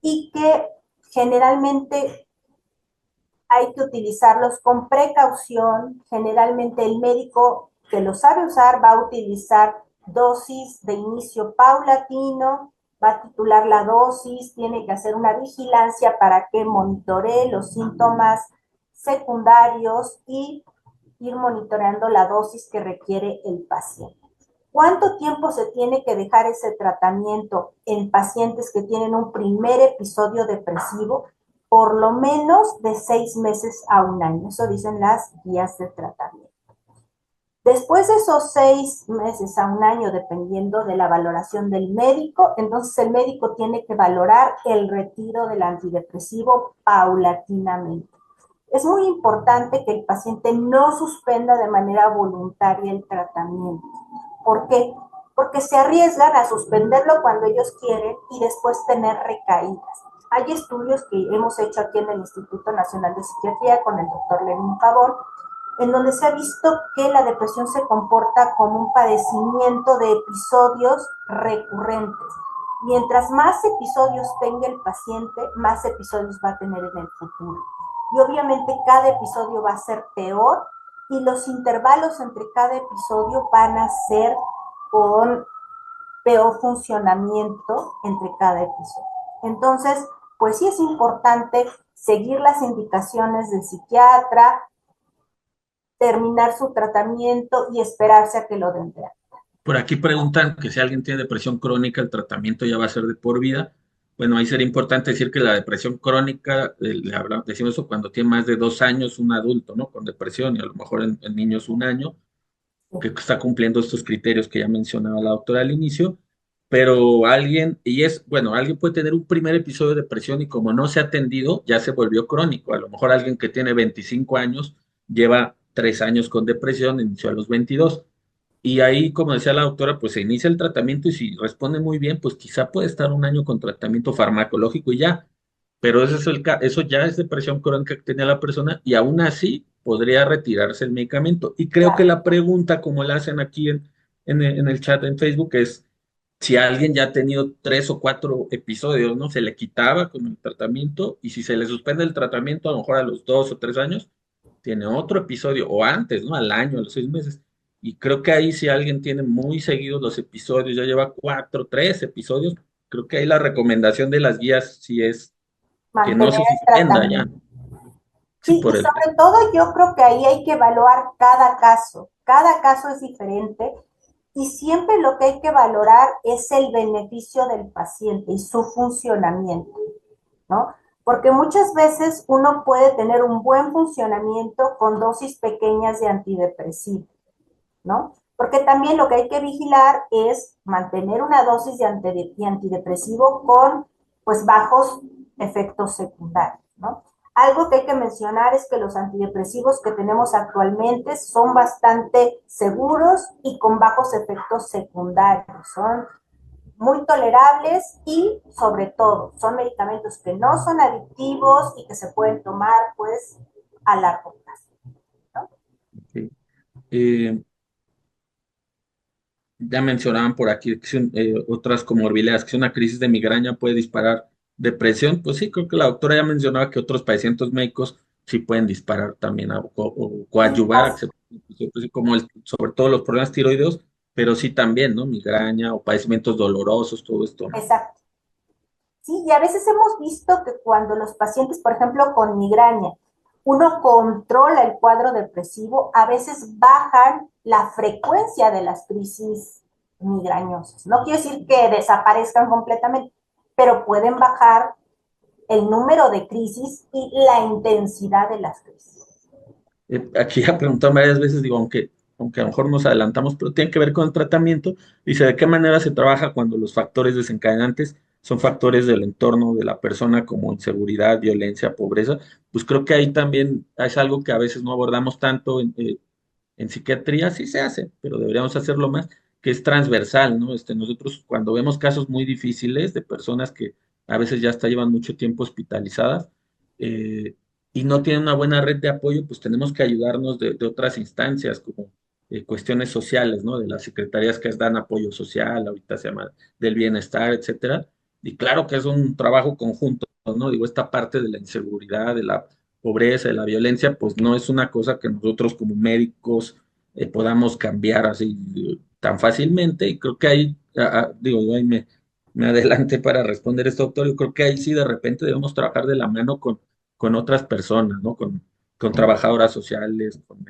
y que generalmente hay que utilizarlos con precaución. Generalmente el médico que lo sabe usar va a utilizar dosis de inicio paulatino, va a titular la dosis, tiene que hacer una vigilancia para que monitoree los síntomas secundarios y ir monitoreando la dosis que requiere el paciente. ¿Cuánto tiempo se tiene que dejar ese tratamiento en pacientes que tienen un primer episodio depresivo? Por lo menos de 6 meses a un año. Eso dicen las guías de tratamiento. Después de esos 6 meses a un año, dependiendo de la valoración del médico, entonces el médico tiene que valorar el retiro del antidepresivo paulatinamente. Es muy importante que el paciente no suspenda de manera voluntaria el tratamiento. ¿Por qué? Porque se arriesgan a suspenderlo cuando ellos quieren y después tener recaídas. Hay estudios que hemos hecho aquí en el Instituto Nacional de Psiquiatría con el doctor Lenín Pavón, en donde se ha visto que la depresión se comporta como un padecimiento de episodios recurrentes. Mientras más episodios tenga el paciente, más episodios va a tener en el futuro. Y obviamente cada episodio va a ser peor y los intervalos entre cada episodio van a ser con peor funcionamiento entre cada episodio. Entonces, pues sí es importante seguir las indicaciones del psiquiatra, terminar su tratamiento y esperarse a que lo den de alta. Por aquí preguntan que si alguien tiene depresión crónica, el tratamiento ya va a ser de por vida. Bueno, ahí sería importante decir que la depresión crónica, decimos eso cuando tiene más de 2 años un adulto, ¿no? Con depresión y a lo mejor en niños un año, que está cumpliendo estos criterios que ya mencionaba la doctora al inicio, pero alguien puede tener un primer episodio de depresión y como no se ha atendido, ya se volvió crónico. A lo mejor alguien que tiene 25 años lleva 3 años con depresión, inició a los 22. Y ahí, como decía la doctora, pues se inicia el tratamiento y si responde muy bien, pues quizá puede estar un año con tratamiento farmacológico y ya. Pero eso ya es depresión crónica que tenía la persona y aún así podría retirarse el medicamento. Y creo que Claro. la pregunta, como la hacen aquí en el chat en Facebook es si alguien ya ha tenido 3 o 4 episodios, ¿no? Se le quitaba con el tratamiento y si se le suspende el tratamiento, a lo mejor a los 2 o 3 años, tiene otro episodio o antes, ¿no? Al año, a los 6 meses. Y creo que ahí si alguien tiene muy seguidos los episodios, ya lleva 4, 3 episodios, creo que ahí la recomendación de las guías sí es que no mantener se el suspenda ya, tratamiento. ¿no? Sí, Sí, y por el sobre todo yo creo que ahí hay que evaluar cada caso. Cada caso es diferente y siempre lo que hay que valorar es el beneficio del paciente y su funcionamiento, ¿no? Porque muchas veces uno puede tener un buen funcionamiento con dosis pequeñas de antidepresivo, ¿no? Porque también lo que hay que vigilar es mantener una dosis de antidepresivo con pues bajos efectos secundarios, ¿no? Algo que hay que mencionar es que los antidepresivos que tenemos actualmente son bastante seguros y con bajos efectos secundarios, son muy tolerables y sobre todo son medicamentos que no son adictivos y que se pueden tomar pues a largo plazo, ¿no? sí. Ya mencionaban por aquí que otras comorbilidades, que si una crisis de migraña puede disparar depresión. Pues sí, creo que la doctora ya mencionaba que otros padecimientos médicos sí pueden disparar también o Sí, coadyuvar, pues sí, como sobre todo los problemas tiroideos, pero sí también, ¿no? Migraña o padecimientos dolorosos, todo esto, ¿no? exacto. Sí, y a veces hemos visto que cuando los pacientes, por ejemplo, con migraña, uno controla el cuadro depresivo, a veces bajan la frecuencia de las crisis migrañosas. No quiero decir que desaparezcan completamente, pero pueden bajar el número de crisis y la intensidad de las crisis. Aquí ya preguntado varias veces, digo, aunque a lo mejor nos adelantamos, pero tiene que ver con el tratamiento. Dice, ¿de qué manera se trabaja cuando los factores desencadenantes son factores del entorno de la persona como inseguridad, violencia, pobreza? Pues creo que ahí también es algo que a veces no abordamos tanto en psiquiatría, sí se hace, pero deberíamos hacerlo más, que es transversal, ¿no? Nosotros cuando vemos casos muy difíciles de personas que a veces ya hasta llevan mucho tiempo hospitalizadas, eh, y no tienen una buena red de apoyo, pues tenemos que ayudarnos de otras instancias, como cuestiones sociales, ¿no? De las secretarías que dan apoyo social, ahorita se llama del bienestar, etcétera. Y claro que es un trabajo conjunto, ¿no? Digo, esta parte de la inseguridad, de la pobreza, de la violencia, pues no es una cosa que nosotros como médicos podamos cambiar así tan fácilmente. Y creo que ahí, digo, yo ahí me adelanté para responder esto, doctor. Yo creo que ahí sí de repente debemos trabajar de la mano con otras personas, ¿no? Con trabajadoras sociales, con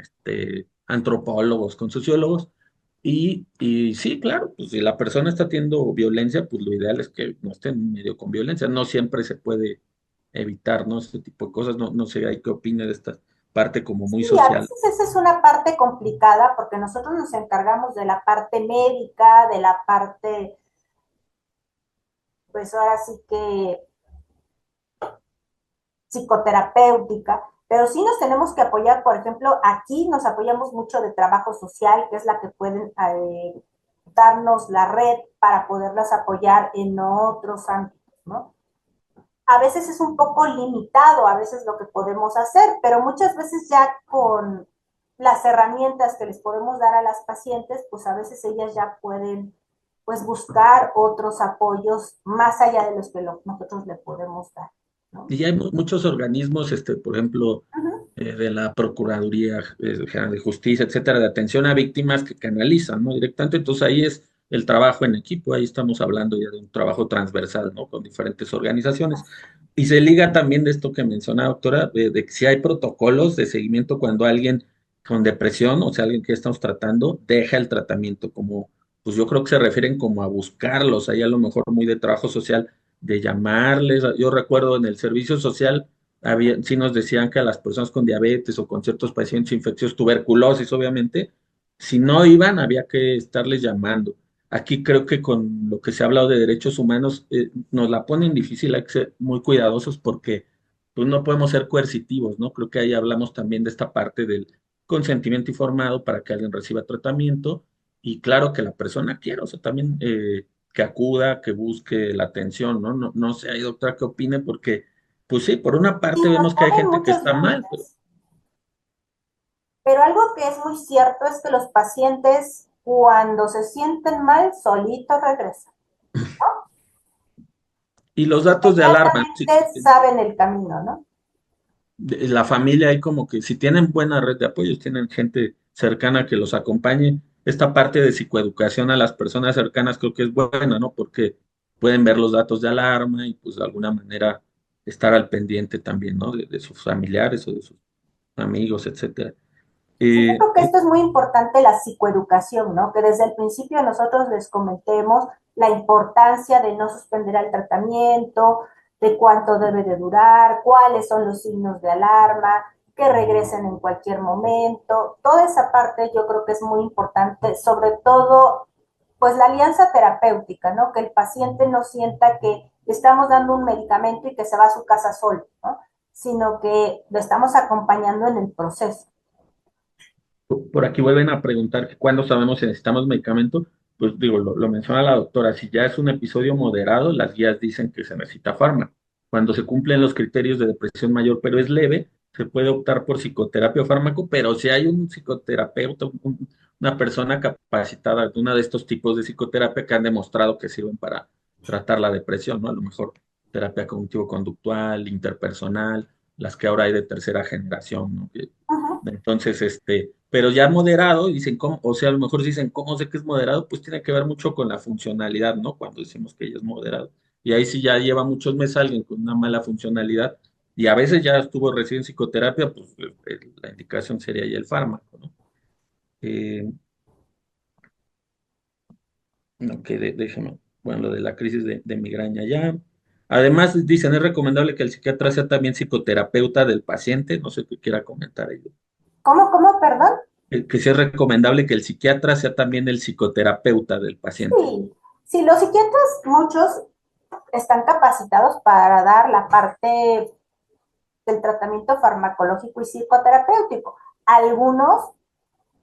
antropólogos, con sociólogos. Y sí, claro, pues si la persona está teniendo violencia, pues lo ideal es que no esté en medio con violencia. No siempre se puede evitar, ¿no? Ese tipo de cosas. No, no sé, hay qué opine de esta parte como muy Sí, a social. veces esa es una parte complicada porque nosotros nos encargamos de la parte médica, de la parte, pues ahora sí que psicoterapéutica, pero sí nos tenemos que apoyar, por ejemplo, aquí nos apoyamos mucho de trabajo social, que es la que pueden darnos la red para poderlas apoyar en otros ámbitos, ¿no? A veces es un poco limitado, a veces lo que podemos hacer, pero muchas veces ya con las herramientas que les podemos dar a las pacientes, pues a veces ellas ya pueden pues buscar otros apoyos más allá de los que nosotros le podemos dar, ¿no? Y hay muchos organismos, por ejemplo, Uh -huh. de la Procuraduría General de Justicia, etcétera, de atención a víctimas que canalizan, ¿no? Directamente, entonces ahí es el trabajo en equipo, ahí estamos hablando ya de un trabajo transversal, ¿no? Con diferentes organizaciones. Y se liga también de esto que menciona, doctora, de que si hay protocolos de seguimiento cuando alguien con depresión, o sea, alguien que estamos tratando, deja el tratamiento, como, pues yo creo que se refieren como a buscarlos, ahí a lo mejor muy de trabajo social, de llamarles. Yo recuerdo en el servicio social, sí nos decían que a las personas con diabetes o con ciertos pacientes infecciosos, tuberculosis, obviamente, si no iban, había que estarles llamando. Aquí creo que con lo que se ha hablado de derechos humanos, nos la ponen difícil, hay que ser muy cuidadosos porque pues, no podemos ser coercitivos, ¿no? Creo que ahí hablamos también de esta parte del consentimiento informado para que alguien reciba tratamiento y claro que la persona quiera, o sea, también que acuda, que busque la atención, ¿no? No, no sé, hay doctora que opine porque pues sí, por una Sí, parte nos vemos que hay ponen gente que muchos está mal, límites, pero algo que es muy cierto es que los pacientes cuando se sienten mal, solitos regresan. Y los datos de alarma, ¿no? Inmediatamente saben el camino, ¿no? La familia hay como que si tienen buena red de apoyos, tienen gente cercana que los acompañe, esta parte de psicoeducación a las personas cercanas creo que es buena, ¿no? Porque pueden ver los datos de alarma y pues de alguna manera estar al pendiente también, ¿no? De sus familiares o de sus amigos, etcétera. Sí, yo Eh, creo que esto es muy importante, la psicoeducación, ¿no? Que desde el principio nosotros les comentemos la importancia de no suspender el tratamiento, de cuánto debe de durar, cuáles son los signos de alarma, que regresen en cualquier momento. Toda esa parte yo creo que es muy importante, sobre todo, pues la alianza terapéutica, ¿no? Que el paciente no sienta que le estamos dando un medicamento y que se va a su casa solo, ¿no? Sino que lo estamos acompañando en el proceso. por aquí vuelven a preguntar que cuándo sabemos si necesitamos medicamento. Pues digo, lo menciona la doctora, si ya es un episodio moderado, las guías dicen que se necesita fármaco. Cuando se cumplen los criterios de depresión mayor, pero es leve, se puede optar por psicoterapia o fármaco, pero si hay un psicoterapeuta, una persona capacitada de uno de estos tipos de psicoterapia que han demostrado que sirven para tratar la depresión, ¿no? A lo mejor terapia cognitivo-conductual, interpersonal, las que ahora hay de tercera generación, ¿no? Uh -huh. Entonces, pero ya moderado, dicen cómo, o sea, a lo mejor dicen cómo sé que es moderado, pues tiene que ver mucho con la funcionalidad, ¿no? Cuando decimos que ya es moderado. Y ahí sí ya lleva muchos meses alguien con una mala funcionalidad y a veces ya estuvo recién en psicoterapia, pues la indicación sería ya el fármaco, ¿no? Eh, ok, déjame, bueno, lo de la crisis de migraña ya. Además, dicen, es recomendable que el psiquiatra sea también psicoterapeuta del paciente, no sé qué quiera comentar ello. ¿Cómo, perdón? Que sí es recomendable que el psiquiatra sea también el psicoterapeuta del paciente. Sí, sí, los psiquiatras, muchos están capacitados para dar la parte del tratamiento farmacológico y psicoterapéutico. Algunos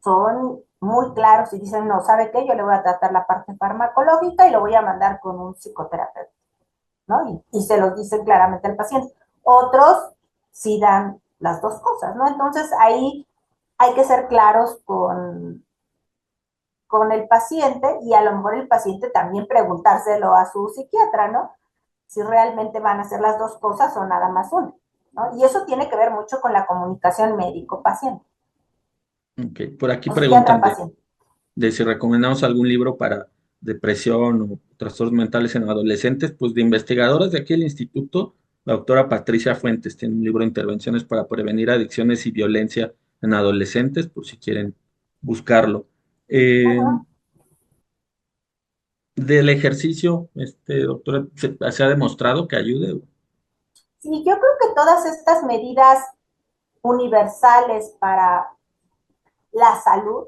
son muy claros y dicen, no, ¿sabe qué? Yo le voy a tratar la parte farmacológica y lo voy a mandar con un psicoterapeuta, ¿no? Y se los dicen claramente al paciente. Otros sí dan las dos cosas, ¿no? Entonces ahí hay que ser claros con el paciente y a lo mejor el paciente también preguntárselo a su psiquiatra, ¿no? Si realmente van a hacer las dos cosas o nada más una, ¿no? Y eso tiene que ver mucho con la comunicación médico-paciente, Ok, por aquí o preguntan psiquiatra-paciente. de si recomendamos algún libro para depresión o trastornos mentales en adolescentes, pues de investigadoras de aquí el instituto, la doctora Patricia Fuentes tiene un libro de intervenciones para prevenir adicciones y violencia en adolescentes, por si quieren buscarlo. Uh Eh, -huh. del ejercicio, doctora, se ha demostrado que ayude. Sí, yo creo que todas estas medidas universales para la salud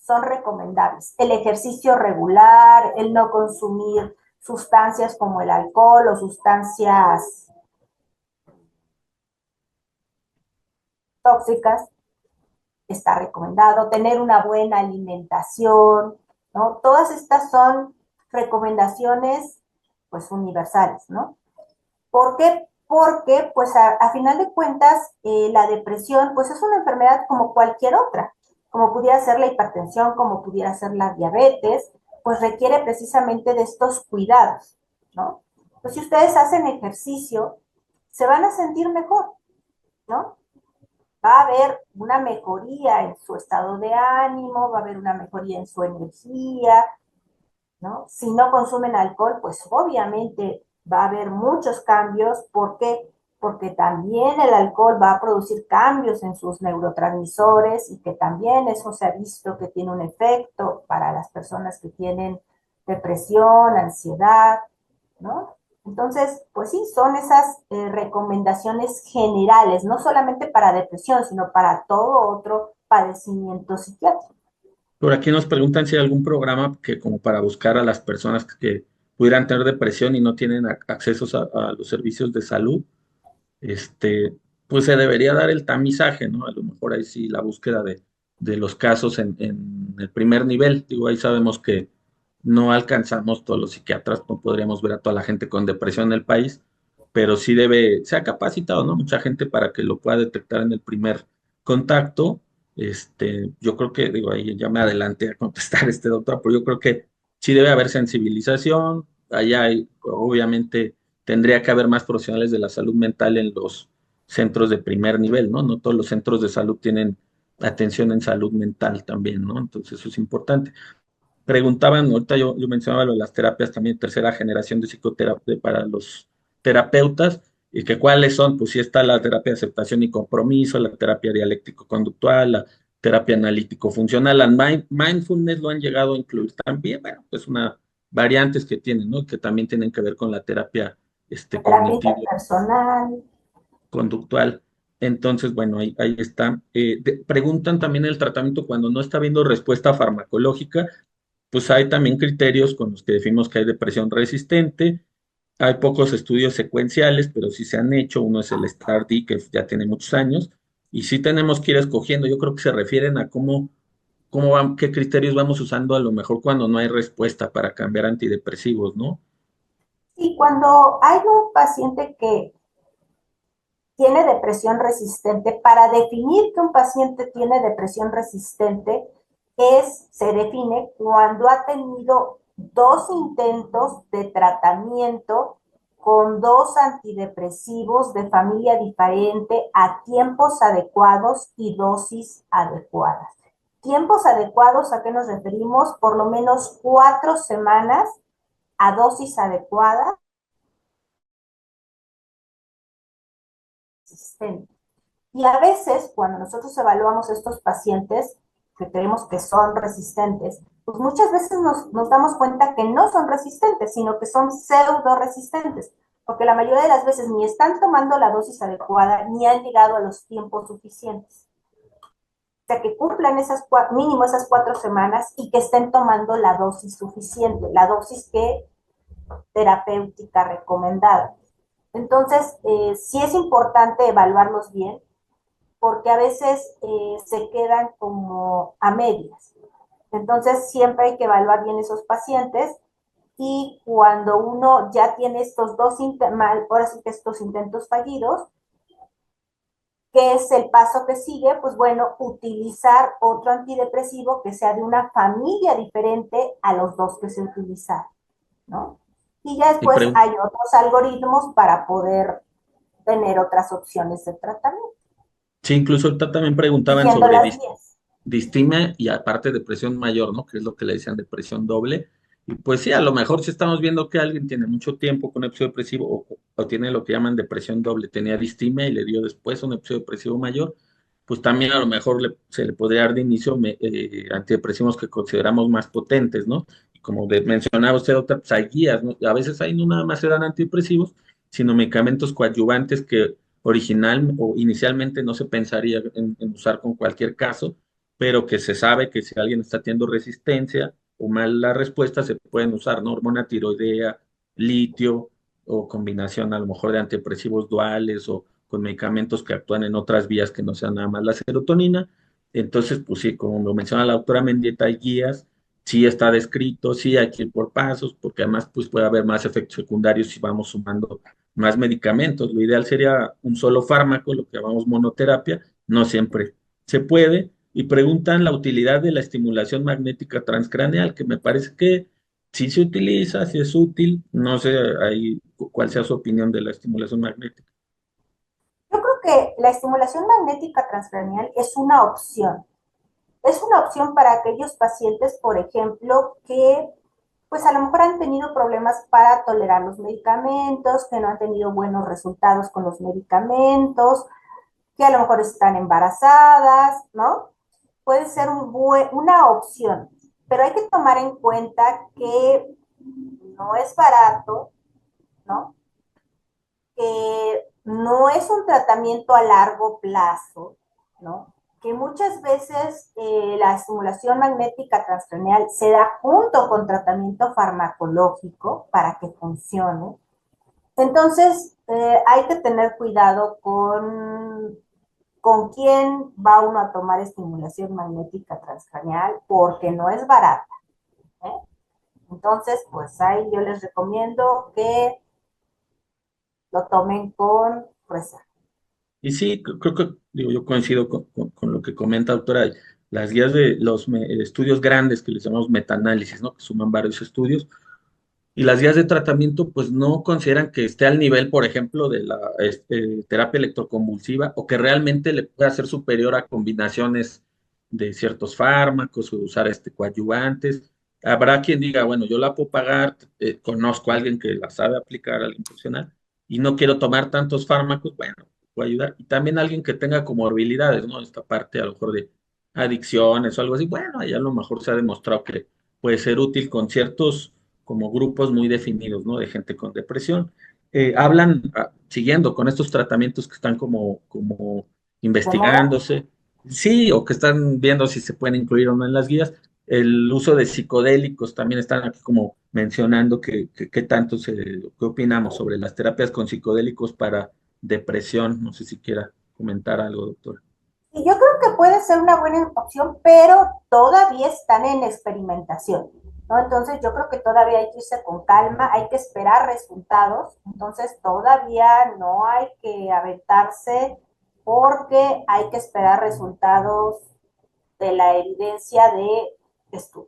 son recomendables. El ejercicio regular, el no consumir sustancias como el alcohol o sustancias tóxicas, está recomendado. Tener una buena alimentación, ¿no? Todas estas son recomendaciones pues universales, ¿no? ¿Por qué? Porque pues a final de cuentas la depresión pues es una enfermedad como cualquier otra, como pudiera ser la hipertensión, como pudiera ser la diabetes, pues requiere precisamente de estos cuidados, ¿no? Pues si ustedes hacen ejercicio, se van a sentir mejor, ¿no? Va a haber una mejoría en su estado de ánimo, va a haber una mejoría en su energía, ¿no? Si no consumen alcohol, pues obviamente va a haber muchos cambios. ¿Por qué? Porque también el alcohol va a producir cambios en sus neurotransmisores y que también eso se ha visto que tiene un efecto para las personas que tienen depresión, ansiedad, ¿no? Entonces, pues sí, son esas recomendaciones generales, no solamente para depresión, sino para todo otro padecimiento psiquiátrico. Por aquí nos preguntan si hay algún programa que como para buscar a las personas que pudieran tener depresión y no tienen accesos a los servicios de salud, este, pues se debería dar el tamizaje, ¿no? A lo mejor ahí sí la búsqueda de los casos en el primer nivel. Digo, ahí sabemos que no alcanzamos todos los psiquiatras, no podríamos ver a toda la gente con depresión en el país, pero sí se ha capacitado, ¿no? Mucha gente para que lo pueda detectar en el primer contacto Yo creo que, digo, ahí ya me adelanté a contestar doctor, pero yo creo que sí debe haber sensibilización. Allá hay, obviamente, tendría que haber más profesionales de la salud mental en los centros de primer nivel, ¿no? No todos los centros de salud tienen atención en salud mental también, ¿no? Entonces eso es importante. Preguntaban, ahorita yo mencionaba lo de las terapias también, tercera generación de psicoterapia para los terapeutas, y que cuáles son, pues sí está la terapia de aceptación y compromiso, la terapia dialéctico-conductual, la terapia analítico-funcional, la mindfulness lo han llegado a incluir también, bueno, pues una variantes que tienen, ¿no? Que también tienen que ver con la terapia La terapia cognitivo interpersonal. conductual. Entonces, bueno, ahí está. Preguntan también el tratamiento cuando no está habiendo respuesta farmacológica, pues hay también criterios con los que definimos que hay depresión resistente. Hay pocos estudios secuenciales, pero sí se han hecho. Uno es el STAR-D, que ya tiene muchos años, y sí tenemos que ir escogiendo. Yo creo que se refieren a qué criterios vamos usando a lo mejor cuando no hay respuesta para cambiar antidepresivos, ¿no? Y cuando hay un paciente que tiene depresión resistente, para definir que un paciente tiene depresión resistente, se define cuando ha tenido 2 intentos de tratamiento con 2 antidepresivos de familia diferente a tiempos adecuados y dosis adecuadas. Tiempos adecuados, ¿a qué nos referimos? Por lo menos 4 semanas a dosis adecuada. Y a veces, cuando nosotros evaluamos estos pacientes que creemos que son resistentes, pues muchas veces nos damos cuenta que no son resistentes, sino que son pseudo resistentes, porque la mayoría de las veces ni están tomando la dosis adecuada ni han llegado a los tiempos suficientes. O sea, que cumplan mínimo esas 4 semanas y que estén tomando la dosis suficiente, la dosis terapéutica recomendada. Entonces, sí es importante evaluarlos bien, porque a veces se quedan como a medias. Entonces, siempre hay que evaluar bien esos pacientes, y cuando uno ya tiene ahora sí que estos intentos fallidos, ¿qué es el paso que sigue? Pues bueno, utilizar otro antidepresivo que sea de una familia diferente a los 2 que se utilizaron, ¿no? Y ya Y después hay otros algoritmos para poder tener otras opciones de tratamiento, sí, incluso ahorita también preguntaban siguiendo sobre las guías. distimia y aparte depresión mayor, ¿no? Que es lo que le decían depresión doble. Y pues sí, a lo mejor si estamos viendo que alguien tiene mucho tiempo con un episodio depresivo o tiene lo que llaman depresión doble, tenía distimia y le dio después un episodio depresivo mayor, pues también a lo mejor se le podría dar de inicio antidepresivos que consideramos más potentes, ¿no? Y como mencionaba usted, otra, pues hay guías, ¿no? A veces ahí no nada más se dan antidepresivos, sino medicamentos coadyuvantes que original o inicialmente no se pensaría en usar con cualquier caso, pero que se sabe que si alguien está teniendo resistencia o mala respuesta, se pueden usar, ¿no? Hormona tiroidea, litio o combinación a lo mejor de antidepresivos duales o con medicamentos que actúan en otras vías que no sean nada más la serotonina. Entonces, pues sí, como lo menciona la doctora Mendieta, hay guías, sí está descrito, sí hay que ir por pasos, porque además pues puede haber más efectos secundarios si vamos sumando más medicamentos. Lo ideal sería un solo fármaco, lo que llamamos monoterapia, no siempre se puede. Y preguntan la utilidad de la estimulación magnética transcraneal, que me parece que sí se utiliza, sí es útil. No sé ahí cuál sea su opinión de la estimulación magnética. Yo creo que la estimulación magnética transcranial es una opción. Es una opción para aquellos pacientes, por ejemplo, que pues a lo mejor han tenido problemas para tolerar los medicamentos, que no han tenido buenos resultados con los medicamentos, que a lo mejor están embarazadas, ¿no? Puede ser una opción, pero hay que tomar en cuenta que no es barato, ¿no? Que no es un tratamiento a largo plazo, ¿no? Que muchas veces la estimulación magnética transcranial se da junto con tratamiento farmacológico para que funcione. Entonces, hay que tener cuidado con quién va uno a tomar estimulación magnética transcranial, porque no es barata, ¿eh? Entonces, pues ahí yo les recomiendo que lo tomen con reserva. Y sí, creo que digo, yo coincido con lo que comenta, doctora. Las guías de los estudios grandes que les llamamos metaanálisis, ¿no? Que suman varios estudios, y las guías de tratamiento, pues no consideran que esté al nivel, por ejemplo, de la terapia electroconvulsiva o que realmente le pueda ser superior a combinaciones de ciertos fármacos o usar coadyuvantes. Habrá quien diga, bueno, yo la puedo pagar, conozco a alguien que la sabe aplicar, alguien profesional, y no quiero tomar tantos fármacos, bueno, puede ayudar. Y también alguien que tenga comorbilidades, ¿no? Esta parte a lo mejor de adicciones o algo así, bueno, ahí a lo mejor se ha demostrado que puede ser útil con ciertos como grupos muy definidos, ¿no? De gente con depresión. Hablan, siguiendo con estos tratamientos que están como ¿De moda? investigándose, sí, o que están viendo si se pueden incluir o no en las guías. El uso de psicodélicos también están aquí como mencionando que tanto qué opinamos sobre las terapias con psicodélicos para depresión. No sé si quiera comentar algo, doctor. Y yo creo que puede ser una buena opción, pero todavía están en experimentación, ¿no? Entonces yo creo que todavía hay que irse con calma, hay que esperar resultados, entonces todavía no hay que aventarse porque hay que esperar resultados de la evidencia de estudio,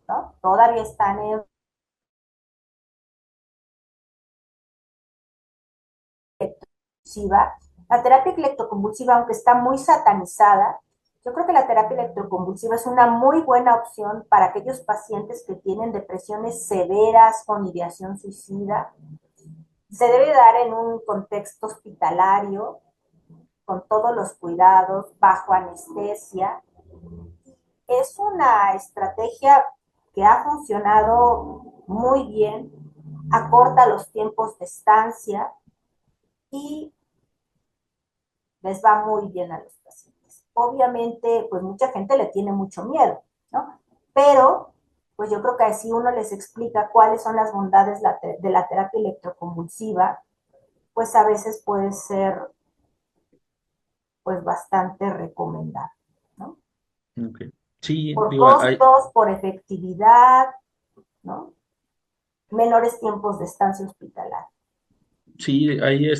¿no? Todavía están en electroconvulsiva. La terapia electroconvulsiva, aunque está muy satanizada, yo creo que la terapia electroconvulsiva es una muy buena opción para aquellos pacientes que tienen depresiones severas con ideación suicida. Se debe dar en un contexto hospitalario, con todos los cuidados, bajo anestesia. Es una estrategia que ha funcionado muy bien, acorta los tiempos de estancia y les va muy bien a los pacientes. Obviamente, pues mucha gente le tiene mucho miedo, ¿no? Pero, pues yo creo que así uno les explica cuáles son las bondades de la terapia electroconvulsiva, pues a veces puede ser, pues bastante recomendable, ¿no? Okay. Sí, Por digo, costos, por efectividad, ¿no? Menores tiempos de estancia hospitalaria. sí, hay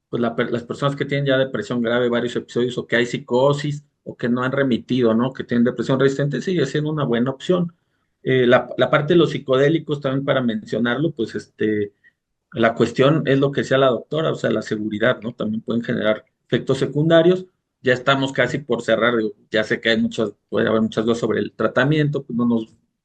pues las personas que tienen ya depresión grave, varios episodios, o que hay psicosis, o que no han remitido, ¿no? Que tienen depresión resistente, sigue siendo una buena opción. La parte de los psicodélicos, también para mencionarlo, pues la cuestión es lo que decía la doctora, o sea, la seguridad, ¿no? También pueden generar efectos secundarios. Ya estamos casi por cerrar, digo, ya sé que hay muchas, puede haber muchas cosas sobre el tratamiento, pues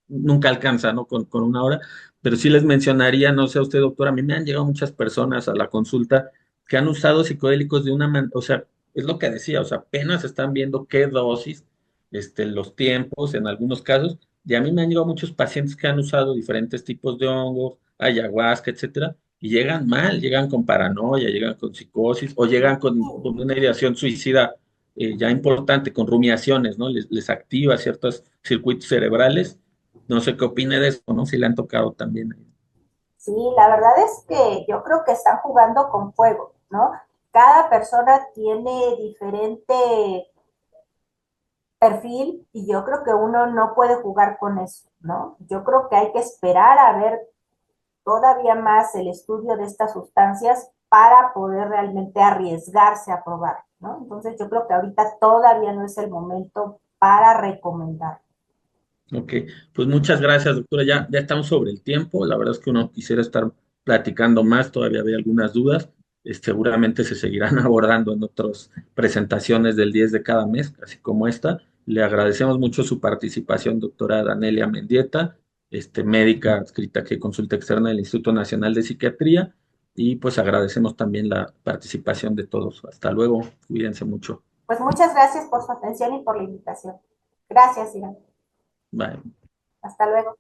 nunca alcanza, ¿no? Con una hora, pero sí les mencionaría, no sé a usted, doctora, a mí me han llegado muchas personas a la consulta que han usado psicodélicos de una manera, o sea, es lo que decía, o sea, apenas están viendo qué dosis, los tiempos en algunos casos, y a mí me han llegado muchos pacientes que han usado diferentes tipos de hongos, ayahuasca, etcétera, y llegan mal, llegan con paranoia, llegan con psicosis o llegan con una ideación suicida ya importante, con rumiaciones, ¿no? Les activa ciertos circuitos cerebrales. No sé qué opine de eso, ¿no? Si le han tocado también. Sí, la verdad es que yo creo que están jugando con fuego, ¿no? Cada persona tiene diferente perfil y yo creo que uno no puede jugar con eso, ¿no? Yo creo que hay que esperar a ver todavía más el estudio de estas sustancias para poder realmente arriesgarse a probar, ¿no? Entonces yo creo que ahorita todavía no es el momento para recomendar. Ok, pues muchas gracias, doctora. Ya estamos sobre el tiempo. La verdad es que uno quisiera estar platicando más, todavía había algunas dudas. Seguramente se seguirán abordando en otras presentaciones del 10 de cada mes, así como esta. Le agradecemos mucho su participación, doctora Danelia Mendieta, médica adscrita que consulta externa del Instituto Nacional de Psiquiatría, y pues agradecemos también la participación de todos. Hasta luego, cuídense mucho. Pues muchas gracias por su atención y por la invitación. Gracias, Iván. Bye. Hasta luego.